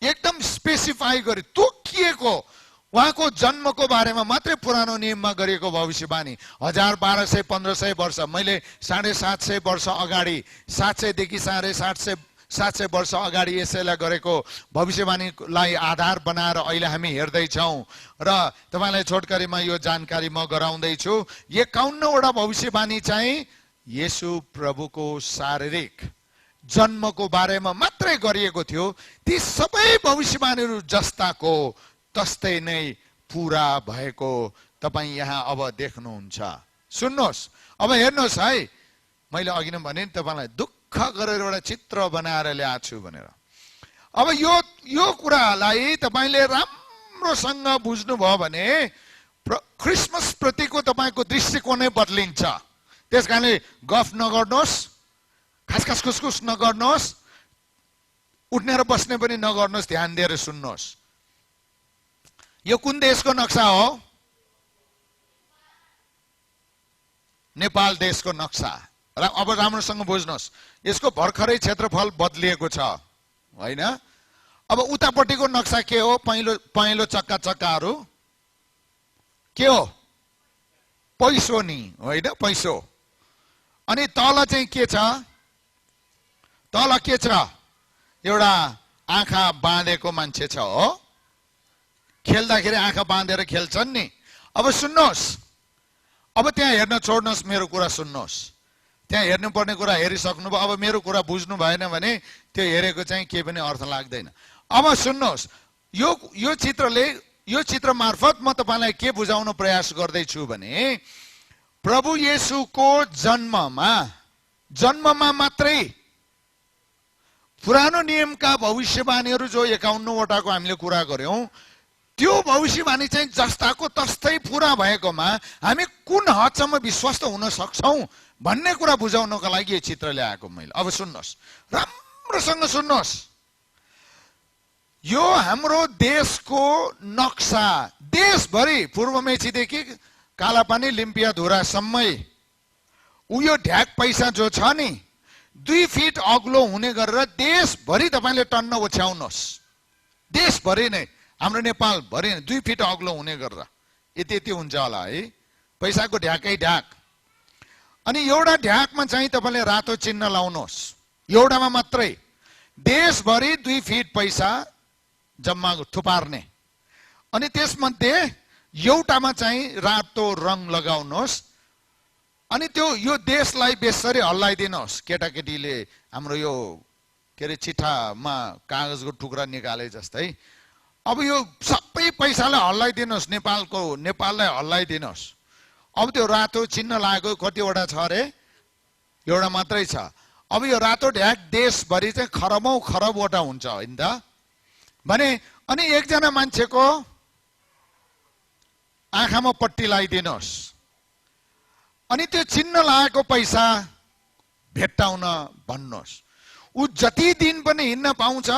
एकदम स्पेसिफाई गरे तोकिएको उहाँको जन्मको बारेमा मात्रै पुरानो नियममा गरिएको भविष्यवाणी 1200 1500 वर्ष मैले 750 वर्ष अगाडि 700 देखि 750 वर्ष अगाडि यसैलाई गरेको भविष्यवाणीलाई आधार बनाएर अहिले हामी हेर्दै छौं र तपाईलाई छोटकरीमा यो जानकारी म गराउँदै छु। 51 वटा भविष्यवाणी चाहिँ येशू प्रभुको शारीरिक जन्मको बारेमा मात्रै गरिएको थियो। ती सबै भविष्यवाणीहरू जस्ताको तस्तै नै पूरा भएको तपाई यहाँ अब देख्नुहुन्छ। सुन्नुहोस्, अब हेर्नुहोस् है, मैले अघि नै भने तपाईलाई दुःख गरेर एउटा चित्र बनाएर ल्याएको छु भनेर। अब यो कुरालाई तपाईले राम्रोसँग बुझ्नुभयो भने क्रिसमस प्रतिको तपाईको दृष्टिकोणै बदलिन्छ। त्यसकारणले गफ नगर्नुहोस्, खासखास खुसखुस नगर्नुहोस्, उठ्ने र बस्ने पनि नगर्नुहोस्, ध्यान दिएर सुन्नुहोस्। यो कुन देशको नक्सा हो? नेपाल देशको नक्सा। अब राम्रोसँग बुझ्नुहोस्, यसको भर्खरै क्षेत्रफल बदलिएको छ हैन। अब उतापट्टिको नक्सा के हो? पहेँलो चक्का चक्काहरू के हो? पैसो नि होइन, पैसो। अनि तल चाहिँ के छ? तल के छ? एउटा आँखा बाँधेको मान्छे छ हो, खेल्दाखेरि आँखा बाँधेर खेल्छन् नि। अब सुन्नुहोस्, अब त्यहाँ हेर्न छोड्नुहोस्, मेरो कुरा सुन्नुहोस्। त्यहाँ हेर्नुपर्ने कुरा हेरिसक्नुभयो, अब मेरो कुरा बुझ्नु भएन भने त्यो हेरेको चाहिँ केही पनि अर्थ लाग्दैन। अब सुन्नुहोस्, यो चित्र मार्फत म तपाईलाई के बुझाउन प्रयास गर्दैछु भने प्रभु येशूको जन्ममा मात्रै पुरानो नियमका भविष्यवाणीहरू जो 51 वटाको हामीले कुरा गर्यौं, त्यो भविष्यवाणी चाहिँ जस्ताको तस्तै पूरा भएकोमा हामी कुन हदसम्म विश्वस्त हुन सक्छौं भन्ने कुरा बुझाउनको लागि यो चित्र ल्याएको मैले। अब सुन्नुहोस्, राम्रोसँग सुन्नुहोस्। यो हाम्रो देशको नक्सा, देशभरि पूर्वमेचीदेखि कालापानी लिम्पियाधुरासम्मै उयो ढ्याक पैसा जो छ नि 2 फिट अग्लो हुने गरेर देशभरि तपाईले टन्न ओछ्याउनुहोस्। देशभरि नै, हाम्रो नेपाल भरि नै 2 फिट अग्लो हुने गरेर यति हुन्छ होला है, पैसाको ढ्याकै ढ्याक। अनि एउटा ढ्याकमा चाहिँ तपाईले रातो चिन्ह लाउनुहोस्, एउटामा मात्रै। देशभरि 2 फिट पैसा जम्मा थुपार्ने। अनि त्यसमध्ये एउटामा चाहिँ रातो रङ लगाउनुहोस्। अनि यो देशलाई बेसरी हल्लाइदिनुहोस्। केटाकेटीले हाम्रो यो के अरे चिठामा कागजको टुक्रा निकाले जस्तै अब यो सबै पैसालाई हल्लाइदिनुहोस्, नेपाललाई हल्लाइदिनुहोस्। अब त्यो रातो चिन्ह लागेको कतिवटा छ अरे? एउटा मात्रै छ। अब यो रातो ढ्याक देशभरि चाहिँ खरबौं खरबवटा हुन्छ हैन त भने। अनि एकजना मान्छेको आँखामा पट्टी लगाइदिनुहोस्। अनि त्यो चिन्ह लागेको पैसा भेट्टाउन भन्नुहोस्। उ जति दिन पनि हिँड्न पाउँछ,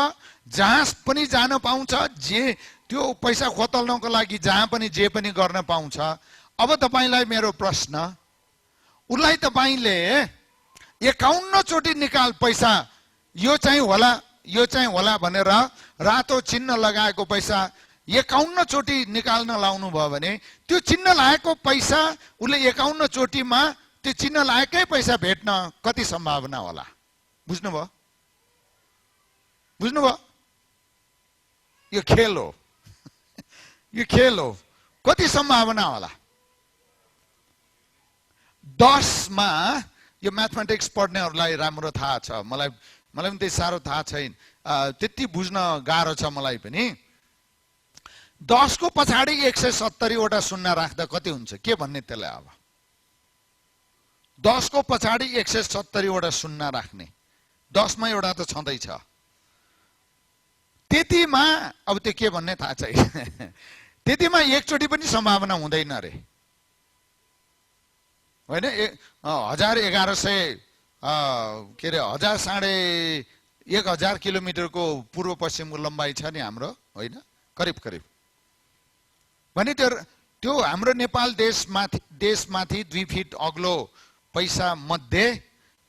जहाँ पनि जान पाउँछ, जे त्यो पैसा खोतल्नको लागि जहाँ पनि जे पनि गर्न पाउँछ। अब तपाईलाई मेरो प्रश्न, उलाई तपाईले 51 चोटी निकाल पैसा यो चाहिँ होला भनेर रातो चिन्ह लगाएको पैसा 51 चोटी निकाल्न लाउनु भयो भने त्यो चिन्ह लागेको पैसा उले 51 चोटीमा त्यो चिन्ह लागेकै पैसा भेट्न कति सम्भावना होला? बुझ्नुभयो? यो खेल हो। यो खेल हो। कति सम्भावना होला? 10 मा, यो म्याथमेटिक्स पढ्नेहरूलाई राम्रो थाहा छ, मलाई पनि त्यति साह्रो थाहा छैन, त्यति बुझ्न गाह्रो छ मलाई पनि। 10 को पछाडि 170 वटा शून्य राख्दा कति हुन्छ के भन्ने त्यसलाई? अब 10 को पछाडि 170 वटा शून्य राख्ने, 10 मा एउटा त छँदैछ, त्यतिमा अब त्यो के भन्ने थाहा छैन। त्यतिमा एकचोटि पनि सम्भावना हुँदैन रे होइन? 1100 के अरे 1000 किलोमिटरको पूर्व पश्चिमको लम्बाइ छ नि हाम्रो, होइन? करिब भने त्यो हाम्रो नेपाल देशमाथि 2 फिट अग्लो पैसा मध्ये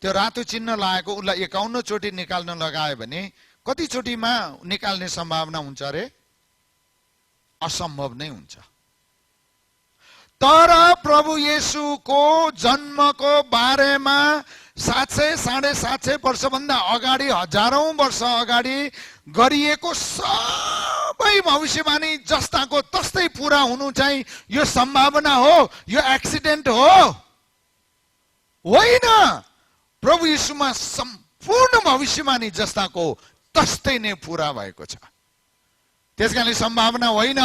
त्यो रातो चिन्ह लागेको उसलाई 51 चोटी निकाल्न लगायो भने कति चोटीमा निकाल्ने सम्भावना हुन्छ रे? असम्भव नै हुन्छ। तर प्रभु येशूको जन्मको बारेमा 700-750 वर्षभन्दा अगाडि, हजारौं वर्ष अगाडि गरिएको सबै भविष्यवाणी जस्ताको तस्तै पूरा हुनु चाहिँ यो सम्भावना हो, यो एक्सिडेन्ट हो होइन। प्रभु येशूमा सम्पूर्ण भविष्यवाणी जस्ताको तस्तै नै पूरा भएको छ। त्यसकारणले सम्भावना होइन,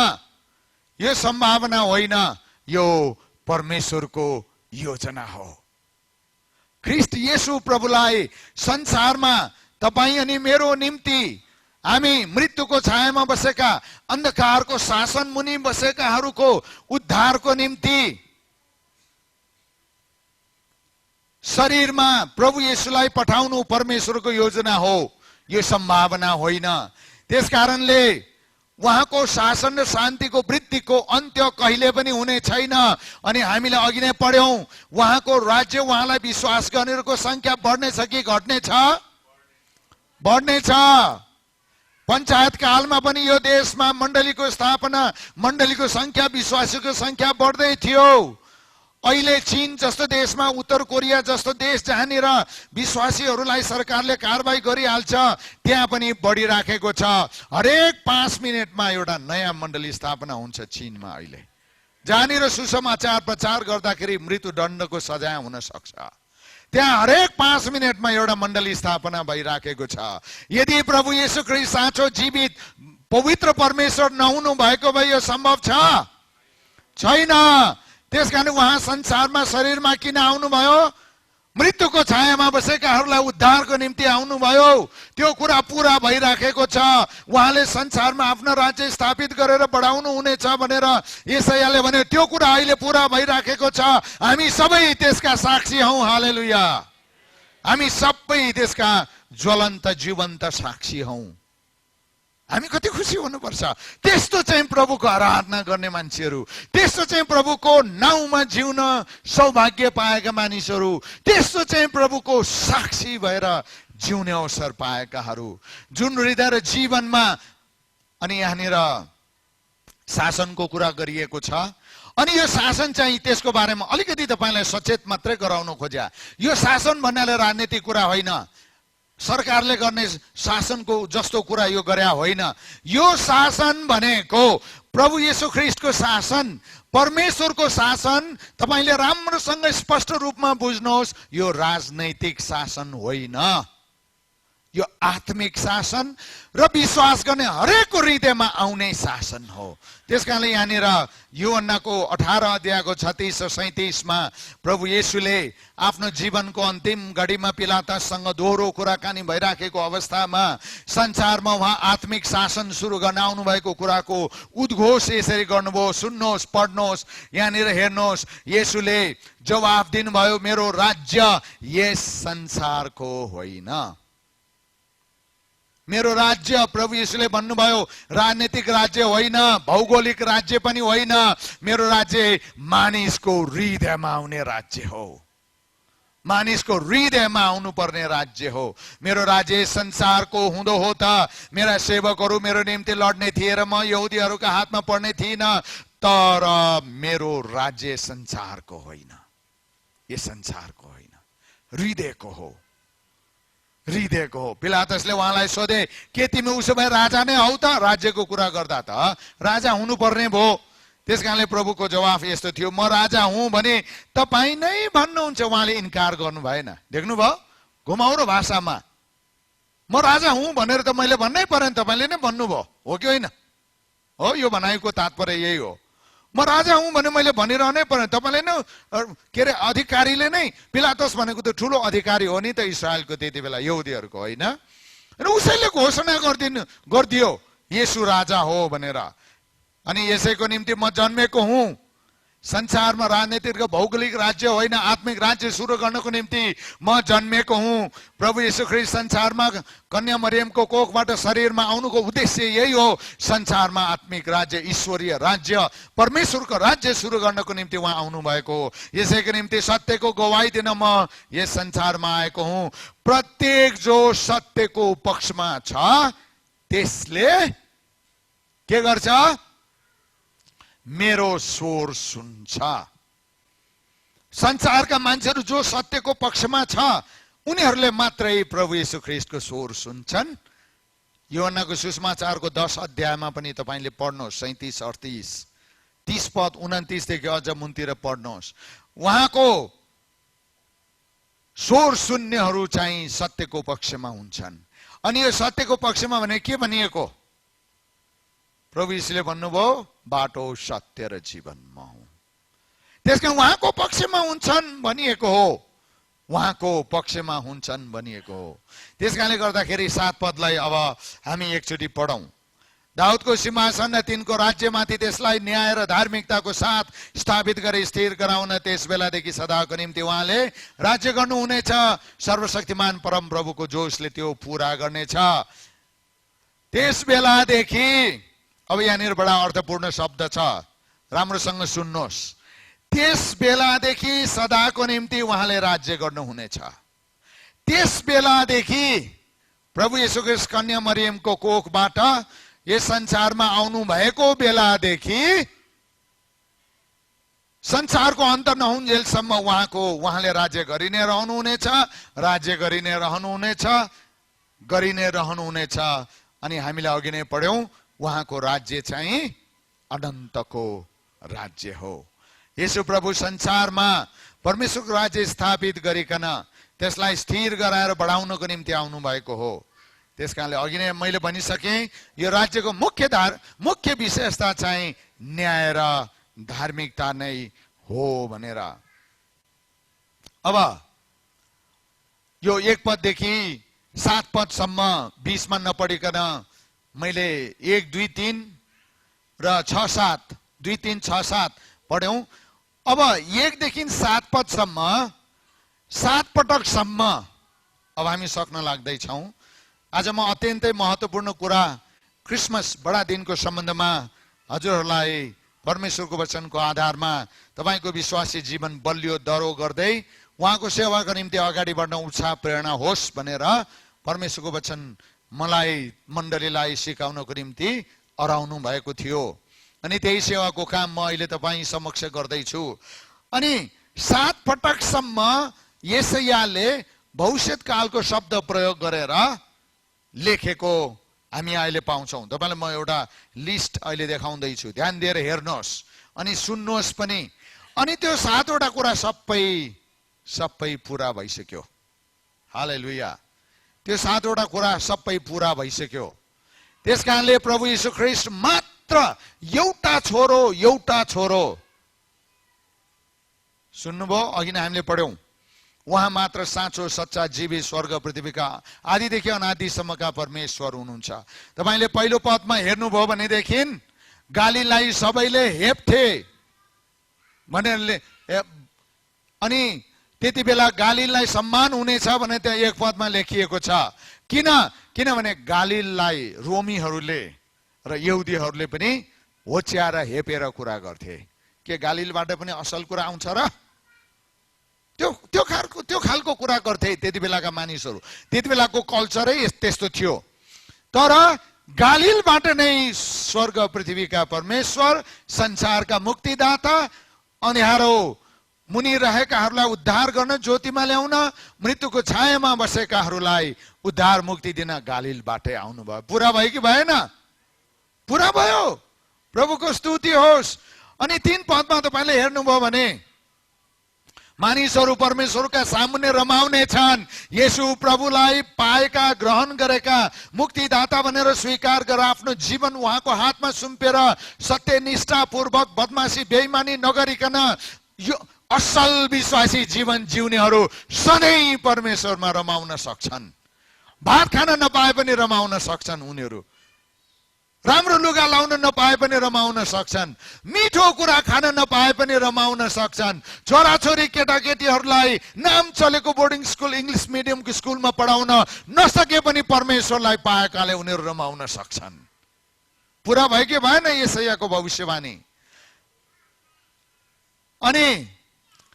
यो सम्भावना होइन, यो परमेश्वरको योजना हो। ख्रीष्ट येशू प्रभुलाई संसारमा तपाई अनि मेरो निम्ति हामी मृत्युको छायामा बसेका, अन्धकारको शासन मुनि बसेकाहरूको उद्धारको निम्ति शरीरमा प्रभु येशूलाई पठाउनु परमेश्वरको योजना हो, यो सम्भावना होइन। त्यसकारणले उहाँको शासन र शान्तिको वृद्धिको अन्त्य कहिले पनि हुने छैन। अनि हामीले अघि नै पढ्यौं, उहाँको राज्य, उहाँलाई विश्वास गर्नेहरूको संख्या बढ्नेछ कि घट्नेछ? बढ्नेछ। पञ्चायत कालमा पनि यो देशमा मण्डलीको स्थापना, मण्डलीको संख्या, विश्वासीको संख्या बढ्दै थियो। अहिले चीन जस्तो देशमा, उत्तर कोरिया जस्तो देश जहाँनिर विश्वासीहरूलाई सरकारले कारबाही गरिहाल्छ, त्यहाँ पनि बढिराखेको छ। हरेक 5 मिनेटमा एउटा नयाँ मण्डली स्थापना हुन्छ चीनमा अहिले, जहाँनिर सुसमाचार प्रचार गर्दाखेरि मृत्युदण्डको सजाय हुन सक्छ। त्यहाँ हरेक 5 मिनेटमा एउटा मण्डली स्थापना भइराखेको छ। यदि प्रभु येशू ख्रीष्ट साँचो जीवित पवित्र परमेश्वर नहुनु भएको भए यो सम्भव छ? छैन। त्यसकारण उहाँ संसारमा शरीरमा किन आउनुभयो? मृत्युको छायामा बसेकाहरूलाई उद्धारको निम्ति आउनुभयो। त्यो कुरा पूरा भइराखेको छ। उहाँले संसारमा आफ्नो राज्य स्थापित गरेर बढाउनु हुनेछ भनेर येसायाले भन्यो, त्यो कुरा अहिले पूरा भइराखेको छ। हामी सबै त्यसका साक्षी हौं। हालेलुया। हामी सबै त्यसका ज्वलन्त जीवन्त साक्षी हौं। हामी कति खुसी हुनुपर्छ। त्यस्तो चाहिँ प्रभुको आराधना गर्ने मान्छेहरू, त्यस्तो चाहिँ प्रभुको नाउँमा जिउन सौभाग्य पाएका मानिसहरू, त्यस्तो चाहिँ प्रभुको साक्षी भएर जिउने अवसर पाएकाहरू, जुन हृदय र जीवनमा। अनि यहाँनिर शासनको कुरा गरिएको छ। अनि यो शासन चाहिँ त्यसको बारेमा अलिकति तपाईलाई सचेत मात्रै गराउन खोज्या। यो शासन भन्नाले राजनीतिक कुरा होइन, सरकारले गर्ने शासनको जस्तो कुरा यो गरे होइन। यो शासन भनेको प्रभु येशू ख्रीष्टको शासन, परमेश्वरको शासन। तपाईले राम्रोसँग स्पष्ट रूपमा बुझ्नुहोस्, यो राजनैतिक शासन होइन, यो आत्मिक शासन र विश्वास गर्ने हरेकको हृदयमा आउने शासन हो। त्यसकारणले यहाँनिर यूहन्नाको 18 अध्यायको 36 र 37 मा प्रभु येशूले आफ्नो जीवनको अन्तिम घडीमा पिलातससँग दोहोरो कुराकानी भइराखेको अवस्थामा संसारमा उहाँ आत्मिक शासन सुरु गर्न आउनु भएको कुराको उद्घोष यसरी गर्नुभयो। सुन्नुहोस्, पढ्नुहोस्, यहाँनिर हेर्नुहोस्। येशूले जवाफ दिनुभयो, मेरो राज्य यस संसारको होइन। मेरो राज्य, प्रभु येशूले भन्नुभयो, राजनीतिक राज्य होइन, भौगोलिक राज्य पनि होइन। मेरो राज्य मानिसको हृदयमा आउने राज्य हो, मानिसको हृदयमा आउनु पर्ने राज्य हो। मेरो राज्य संसारको हुँदो हो त मेरा सेवकहरू मेरो निम्ति लड्ने थिए र म यहुदीहरूका हातमा पर्ने थिइन। तर मेरो राज्य संसारको होइन, यो संसारको होइन, हृदयको हो, हृदयको हो। पिलातसले उहाँलाई सोधे, के तिमी उसो भए राजा नै हौ त? राज्यको कुरा गर्दा त राजा हुनुपर्ने भयो। त्यसकारणले प्रभुको जवाफ यस्तो थियो, म राजा हुँ भने तपाईँ नै भन्नुहुन्छ। उहाँले इन्कार गर्नु भएन। देख्नुभयो घुमाउरो भाषामा, म राजा हुँ भनेर त मैले भन्नै परेन, तपाईँले नै भन्नुभयो, हो कि होइन? हो, यो भनाइको तात्पर्य यही हो। म राजा हुँ भने मैले भनिरहनै पर्ने, तपाईँले नै के अरे अधिकारीले नै, पिलातस भनेको त ठुलो अधिकारी हो नि त इस्रायलको त्यति बेला, यहुदीहरूको होइन। र उसैले घोषणा गरिदियो येशू राजा हो भनेर। अनि यसैको निम्ति म जन्मेको हुँ। संसारमा राजनीतिक भौगोलिक राज्य होइन, आत्मिक राज्य सुरु गर्नको निम्ति म जन्मेको हुँ। प्रभु येशू ख्रीष्ट संसारमा कन्या मरियमको कोखबाट शरीरमा आउनुको उद्देश्य यही हो। संसारमा आत्मिक राज्य, ईश्वरीय राज्य, परमेश्वरको राज्य सुरु गर्नको निम्ति उहाँ आउनु भएको हो। यसैको निम्ति सत्यको गवाही दिन म यस संसारमा आएको हुँ। प्रत्येक जो सत्यको पक्षमा छ त्यसले के गर्छ? मेरो स्वर सुन्छ। संसारका मान्छेहरू जो सत्यको पक्षमा छ उनीहरूले मात्रै प्रभु येशू ख्रीष्टको स्वर सुन्छन्। यूहन्नाको सुसमाचारको 10 अध्यायमा पनि तपाईले पढ्नुहोस्, 37, 38, 30 पद 29 देखि अझ मुनतिर पढ्नुहोस्। उहाँको स्वर सुन्नेहरू चाहिँ सत्यको पक्षमा हुन्छन्। अनि यो सत्यको पक्षमा भने के भनिएको? प्रभु येशूले भन्नुभयो, बाटो, सत्य र जीवन म हुँ। त्यसकारण उहाँको पक्षमा हुन्छन् भनिएको हो। उहाँको पक्षमा हुन्छन् भनिएको हो। त्यसकारणले गर्दाखेरि 7 पदलाई अब हामी एकचोटि पढौं। दाउदको सिंहासन र तिनको राज्यमाथि त्यसलाई न्याय र धार्मिकताको साथ स्थापित गरी स्थिर गराउन त्यस बेलादेखि सदाको निम्ति उहाँले राज्य गर्नुहुनेछ। सर्वशक्तिमान परम प्रभुको जोशले त्यो पूरा गर्नेछ। त्यस बेलादेखि, अब यहाँनिर बडा अर्थपूर्ण शब्द छ, राम्रोसँग सुन्नुहोस्। त्यस बेलादेखि सदाको निम्ति उहाँले राज्य गर्नुहुनेछ। त्यस बेलादेखि प्रभु येशू ख्रीष्ट कन्या मरियमको कोखबाट यस संसारमा आउनु भएको बेलादेखि संसारको अन्त नहुन्जेलसम्म उहाँले राज्य गरि नै रहनुहुनेछ, राज्य गरि नै रहनुहुनेछ, गरि नै रहनुहुनेछ। अनि हामीले अघि नै पढ्यौं, उहाँको राज्य चाहिँ अनन्तको राज्य हो। येशू प्रभु संसारमा परमेश्वरको राज्य स्थापित गरिकन त्यसलाई स्थिर गराएर बढाउनको निम्ति आउनु भएको हो। त्यसकारणले अघि नै मैले भनिसकेँ, यो राज्यको मुख्य विशेषता चाहिँ न्याय र धार्मिकता नै हो भनेर। अब यो 1 पददेखि 7 पदसम्म 20 मा नपढिकन मैले 1, 2, 3 र 6, 7, 2, 3, 6, 7 पढ्यौं। अब 1 देखि 7 पदसम्म 7 पटकसम्म अब हामी सक्न लाग्दैछौँ। आज म अत्यन्तै महत्त्वपूर्ण कुरा क्रिसमस बडा दिनको सम्बन्धमा हजुरहरूलाई परमेश्वरको वचनको आधारमा तपाईको विश्वासी जीवन बलियो दह्रो गर्दै उहाँको सेवाको निम्ति अगाडि बढ्न उत्साह प्रेरणा होस् भनेर परमेश्वरको वचन मलाई मण्डलीलाई सिकाउनको निम्ति अराउनु भएको थियो। अनि त्यही सेवाको काम म अहिले तपाईँ समक्ष गर्दैछु। अनि 7 पटकसम्म येशयाले भविष्यत कालको शब्द प्रयोग गरेर लेखेको हामी अहिले पाउँछौँ। तपाईलाई म एउटा लिस्ट अहिले देखाउँदैछु, ध्यान दिएर हेर्नुहोस् अनि सुन्नुहोस् पनि। अनि त्यो 7 वटा कुरा सबै पुरा भइसक्यो। हालेलुया। त्यो 7 वटा कुरा सबै पुरा भइसक्यो। त्यसकारणले प्रभु येशू ख्रीष्ट मात्र एउटा छोरो सुन्नुभयो, अघि नै हामीले पढ्यौं, उहाँ मात्र साँचो सच्चा जीवी स्वर्ग पृथ्वीका आदिदेखि अनादिसम्मका परमेश्वर हुनुहुन्छ। तपाईले पहिलो पदमा हेर्नुभयो भनेदेखि गालीलाई सबैले हेप्थे भनेर, अनि त्यति बेला गालीलाई सम्मान हुनेछ भने त्यहाँ 1 पदमा लेखिएको छ। किनभने गालीलाई रोमीहरूले र यहुदीहरूले पनि होच्याएर हेपेर कुरा गर्थे। के गालीलबाट पनि असल कुरा आउँछ र? त्यो खालको कुरा गर्थे त्यति बेलाका मानिसहरू। त्यति बेलाको कल्चरै त्यस्तो थियो। तर गालीलबाट नै स्वर्ग पृथ्वीका परमेश्वर, संसारका मुक्तिदाता, अँध्यारो मुनि रहेकाहरूलाई उद्धार गर्न, ज्योतिमा ल्याउन, मृत्युको छायामा बसेकाहरूलाई उद्धार मुक्ति दिन गालीलबाटै आउनुभयो। पुरा भयो कि भएन? पुरा भयो। प्रभुको स्तुति होस्। अनि 3 पदमा तपाईले हेर्नुभयो भने मानिसहरू परमेश्वरका सामुन्ने रमाउने छन्। येशू प्रभुलाई पाएका, ग्रहण गरेका, मुक्तिदाता भनेर स्वीकार गरेर आफ्नो जीवन उहाँको हातमा सुम्पेर सत्यनिष्ठा पूर्वक बदमाशी बेइमानी नगरिकन यो असल विश्वासी जीवन जिउनेहरू सधैँ परमेश्वरमा रमाउन सक्छन्। भात खान नपाए पनि रमाउन सक्छन् उनीहरू। राम्रो लुगा लाउन नपाए पनि रमाउन सक्छन्। मिठो कुरा खान नपाए पनि रमाउन सक्छन्। छोराछोरी केटाकेटीहरूलाई नाम चलेको बोर्डिङ स्कुल, इङ्ग्लिस मिडियमको स्कुलमा पढाउन नसके पनि परमेश्वरलाई पाएकाले उनीहरू रमाउन सक्छन्। पुरा भयो कि भएन येशयाको भविष्यवाणी? अनि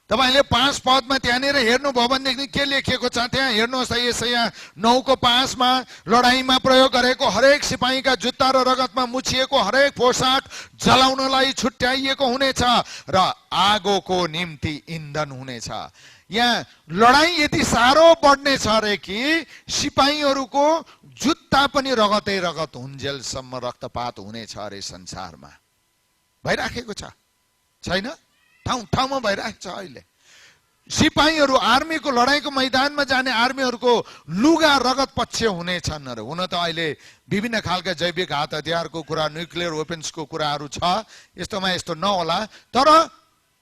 तपाईले 5 पदमा त्यहाँनिर हेर्नुभयो भनेदेखि के लेखिएको छ त्यहाँ हेर्नुहोस्। येशया 9:5 मा लडाईँमा प्रयोग गरेको हरेक सिपाहीका जुत्ता र रगतमा मुछिएको हरेक पोशाक जलाउनलाई छुट्याइएको हुनेछ र आगोको निम्ति इन्धन हुनेछ। यहाँ लडाईँ यति साह्रो बढ्नेछ अरे कि सिपाहीहरूको जुत्ता पनि रगतै रगत हुन्जेलसम्म रक्तपात हुनेछ अरे संसारमा। भइराखेको छ, छैन? ठाउँमा भइरहेको छ अहिले। सिपाहीहरू आर्मीको लडाईँको मैदानमा जाने आर्मीहरूको लुगा रगत पक्ष हुनेछन् अरे। हुन त अहिले विभिन्न खालका जैविक हात हतियारको कुरा, न्युक्लियर वेपन्सको कुराहरू छ, यस्तोमा यस्तो नहोला, तर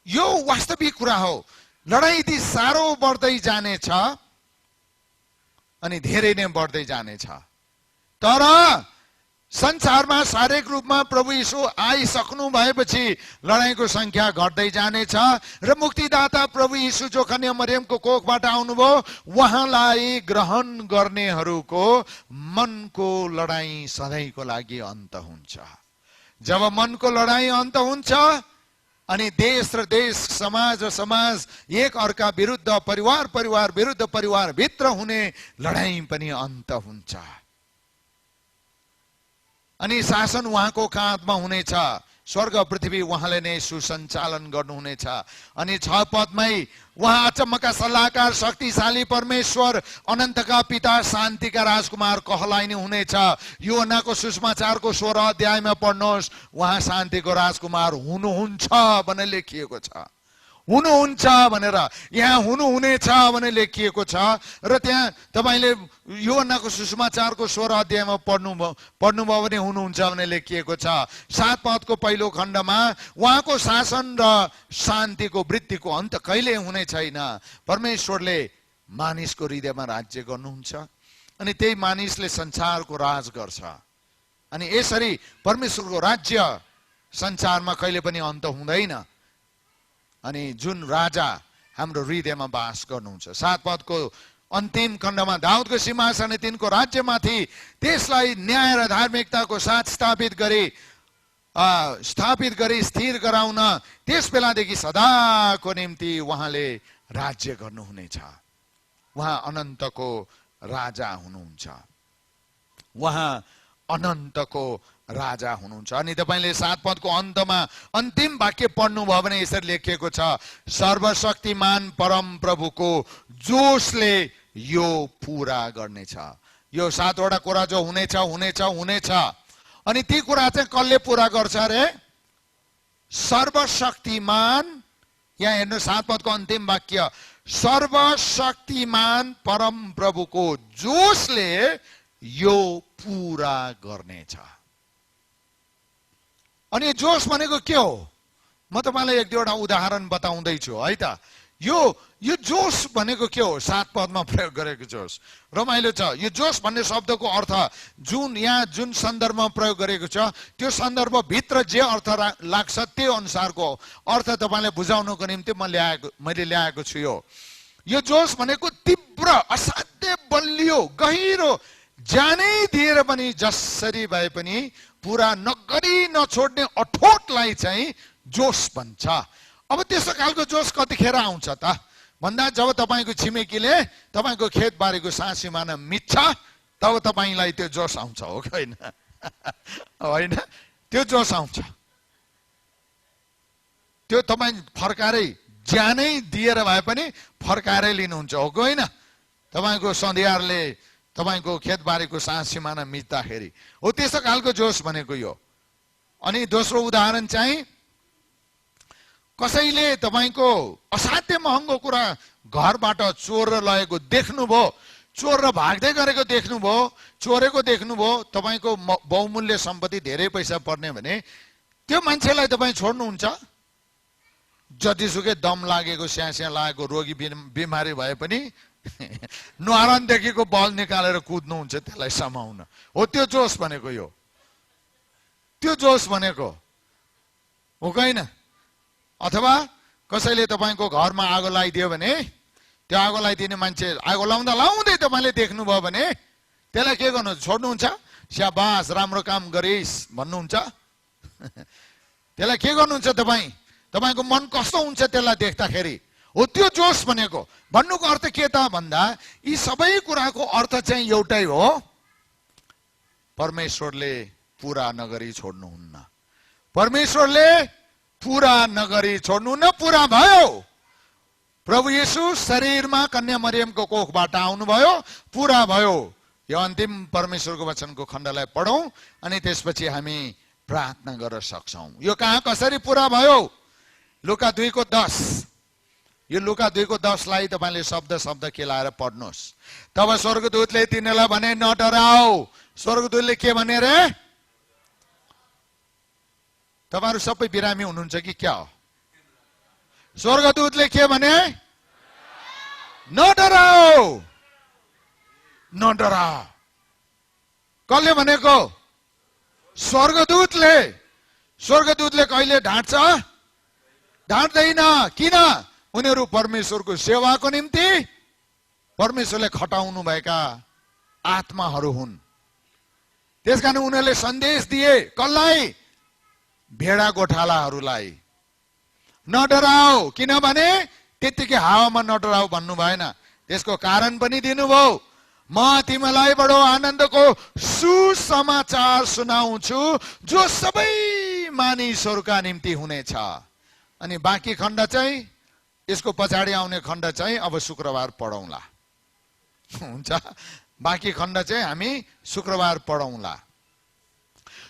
यो वास्तविक कुरा हो। लडाईँ यति साह्रो बढ्दै जानेछ अनि धेरै नै बढ्दै जानेछ। तर संसारमा शारीरिक रूपमा प्रभु यीशु आइसक्नु भएपछि लडाईँको संख्या घट्दै जानेछ र मुक्तिदाता प्रभु यीशु जो कन्या मरियमको कोखबाट आउनुभयो उहाँलाई ग्रहण गर्नेहरूको मनको लडाईँ सधैँको लागि अन्त हुन्छ। जब मनको लडाईँ अन्त हुन्छ अनि देश र देश, समाज र समाज एक अर्का विरुद्ध, परिवार परिवार विरुद्ध परिवार भित्र हुने लडाईँ पनि अन्त हुन्छ अनि शासन उहाँको काँधमा हुनेछ। स्वर्ग पृथ्वी उहाँले नै सुसञ्चालन गर्नुहुनेछ। अनि 6 पदमै उहाँ अचम्मका सल्लाहकार, शक्तिशाली परमेश्वर, अनन्तका पिता, शान्तिका राजकुमार कहलाइने हुनेछ। यूहन्नाको सुसमाचारको 16 अध्यायमा पढ्नुहोस्, उहाँ शान्तिको राजकुमार हुनुहुन्छ भनेर लेखिएको छ। हुनुहुन्छ भनेर, यहाँ हुनुहुनेछ भनेर लेखिएको छ। र त्यहाँ तपाईले यूहन्नाको सुसमाचारको 16 अध्यायमा पढ्नुभयो भने हुनुहुन्छ भनेर लेखिएको छ। 7 पदको पहिलो खण्डमा उहाँको शासन र शान्तिको वृद्धिको अन्त कहिले हुने छैन। परमेश्वरले मानिसको हृदयमा राज्य गर्नुहुन्छ अनि त्यही मानिसले संसारको राज गर्छ अनि यसरी परमेश्वरको राज्य संसारमा कहिले पनि अन्त हुँदैन अनि जुन राजा हाम्रो हृदयमा वास गर्नुहुन्छ। 7 पदको अन्तिम खण्डमा दाउदको सिंहासन तिनको राज्यमाथि त्यसलाई न्याय र धार्मिकताको साथ स्थापित गरी स्थिर गराउन त्यस बेलादेखि सदाको निम्ति उहाँले राज्य गर्नुहुनेछ। उहाँ अनन्तको राजा हुनुहुन्छ। उहाँ अनन्तको राजा हुनुहुन्छ। अनि तपाईले 7 पदको अन्तमा अन्तिम वाक्य पढ्नुभयो भने यसरी लेखिएको छ, सर्वशक्तिमान परम प्रभुको जोशले यो पूरा गर्नेछ। यो 7 वटा कुरा जो हुनेछ हुनेछ हुनेछ अनि ती कुरा चाहिँ कसले पूरा गर्छ रे? सर्वशक्तिमान, यहाँ हेर्नु 7 पदको अन्तिम वाक्य, सर्वशक्तिमान परम प्रभुको जोशले यो पूरा गर्नेछ। अनि जोश भनेको के हो? म तपाईलाई एक दुईवटा उदाहरण बताउँदैछु है त। यो जोश भनेको के हो? 7 पदमा प्रयोग गरेको जोश रमाइलो छ। यो जोश भन्ने शब्दको अर्थ जुन सन्दर्भमा प्रयोग गरेको छ त्यो सन्दर्भ भित्र जे अर्थ लाग्छ त्यो अनुसारको अर्थ तपाईलाई बुझाउनको निम्ति मैले ल्याएको छु। यो जोश भनेको तीव्र, असाध्य बलियो, गहिरो, जानै दिएर पनि जसरी भए पनि पूरा नगरी नछोड्ने अठोटलाई चाहिँ जोश भन्छ। अब त्यस्तो खालको जोश कतिखेर आउँछ त भन्दा जब तपाईको छिमेकीले तपाईको खेतबारीको सासिमाना मिच्छ तब तपाईलाई त्यो जोश आउँछ, हो कि होइन? होइन, त्यो जोश आउँछ। त्यो तपाई फर्कारै ज्यानै दिएर भए पनि फर्कारै लिनुहुन्छ, हो कि होइन? तपाईको सन्धियारले तपाईको खेतबारीको सासिमाना मिच्दाखेरि हो त्यस्तो खालको जोश भनेको यो। अनि दोस्रो उदाहरण चाहिँ कसैले तपाईको असाध्य महँगो कुरा घरबाट चोरेर लगेको देख्नुभयो, चोर र भाग्दै गरेको देख्नुभयो, चोरेको देख्नुभयो, तपाईको बहुमूल्य सम्पत्ति धेरै पैसा पर्ने भने त्यो मान्छेलाई तपाईँ छोड्नुहुन्छ? जतिसुकै दम लागेको, स्यास्या लागेको, रोगी बिमारी भए पनि नुहारनदेखिको बल निकालेर कुद्नुहुन्छ त्यसलाई समाउन, हो त्यो जोश भनेको। यो त्यो जोश भनेको हो कि होइन? अथवा कसैले तपाईको घरमा आगो लगाइदियो भने त्यो आगो लगाइदिने मान्छे आगो लाउँदै तपाईले देख्नुभयो भने त्यसलाई के गर्नु? छोड्नुहुन्छ? स्याबास, राम्रो काम गरिस् भन्नुहुन्छ? त्यसलाई के गर्नुहुन्छ तपाईँ? तपाईको मन कस्तो हुन्छ त्यसलाई देख्दाखेरि? हो त्यो जोश भनेको। भन्नुको अर्थ के त भन्दा यी सबै कुराको अर्थ चाहिँ एउटै हो, परमेश्वरले पूरा नगरी छोड्नुहुन्न। परमेश्वरले पूरा नगरी छोड्नुहुन्न, पूरा भयो। प्रभु येशू शरीरमा कन्या मरियमको कोखबाट आउनुभयो, पूरा भयो। यो अन्तिम परमेश्वरको वचनको खण्डलाई पढौं अनि त्यसपछि हामी प्रार्थना गर्न सक्छौं। यो कहाँ कसरी पूरा भयो? लुका 2:10। यो लुका 2:10लाई तपाईले शब्द शब्द केलाएर पढ्नुहोस्। तब स्वर्गदूतले तिनीलाई भने, न डराओ। स्वर्गदूतले के भने रे? तपाईहरु सबै बिरामी हुनुहुन्छ कि क्या हो? स्वर्गदूतले के भने? न डराओ, न डराओ। कसले भनेको? स्वर्गदूतले। स्वर्गदूतले कहिले ढाँट्छ? ढाँट्दैन। किन? उनीहरू परमेश्वरको सेवाको निम्ति परमेश्वरले खटाउनु भएका आत्माहरू हुन्। त्यसकारण उनीहरूले सन्देश दिए। कसलाई? भेडा गोठालाहरूलाई। न डराओ, किनभने त्यतिकै हावामा न डराओ भन्नु भएन। त्यसको कारण पनि दिनुभयो। म तिमीलाई बडो आनन्दको सुसमाचार सुनाउँछु जो सबै मानिसहरूका निम्ति हुनेछ। अनि बाँकी खण्ड चाहिँ, यसको पछाडि आउने खण्ड चाहिँ अब शुक्रबार पढौँला। हुन्छ, बाँकी खण्ड चाहिँ हामी शुक्रबार पढौँला।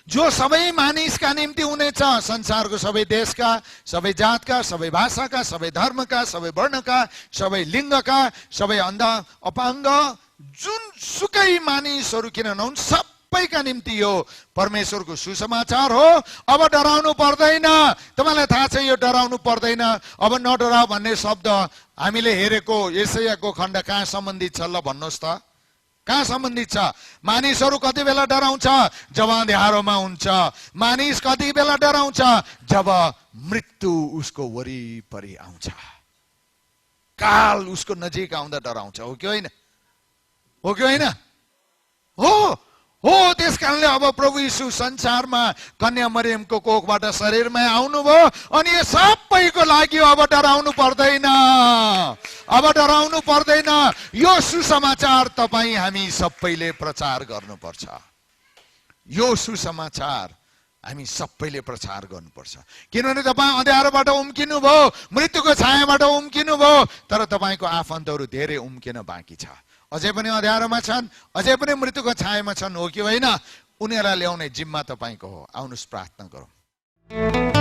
जो सबै मानिसका निम्ति हुनेछ, संसारको सबै देशका, सबै जातका, सबै भाषाका, सबै धर्मका, सबै वर्णका, सबै लिङ्गका, सबै अन्ध अपाङ्ग, जुन सुकै मानिसहरू किन नहुन्, सबैका निम्ति यो परमेश्वरको सुसमाचार हो। अब डराउनु पर्दैन। तपाईँलाई थाहा छ यो डराउनु पर्दैन। अब नडराउ भन्ने शब्द हामीले हेरेको यशायाको खण्ड कहाँ सम्बन्धित छ ल भन्नुहोस् त? कहाँ सम्बन्धित छ? मानिसहरू कति बेला डराउँछ? जब अँध्यारोमा हुन्छ। मानिस कति बेला डराउँछ? जब मृत्यु उसको वरिपरि आउँछ, काल उसको नजिक आउँदा डराउँछ। हो कि होइन? हो कि होइन? हो हो। त्यस कारणले अब प्रभु यीशु संसारमा कन्या मरियमको कोखबाट शरीरमा आउनुभयो अनि यो सबैको लागि अब डराउनु पर्दैन। अब डराउनु पर्दैन। यो सुसमाचार तपाईँ हामी सबैले प्रचार गर्नुपर्छ। यो सुसमाचार हामी सबैले प्रचार गर्नुपर्छ। किनभने तपाईँ अँध्यारोबाट उम्किनु भयो, मृत्युको छायाबाट उम्किनु भयो, तर तपाईँको आफन्तहरू धेरै उम्किन बाँकी छ। अझै पनि अँध्यारोमा छन्, अझै पनि मृत्युको छायामा छन्। हो कि होइन? उनीहरूलाई ल्याउने जिम्मा तपाईँको हो। आउनुहोस् प्रार्थना गरौँ।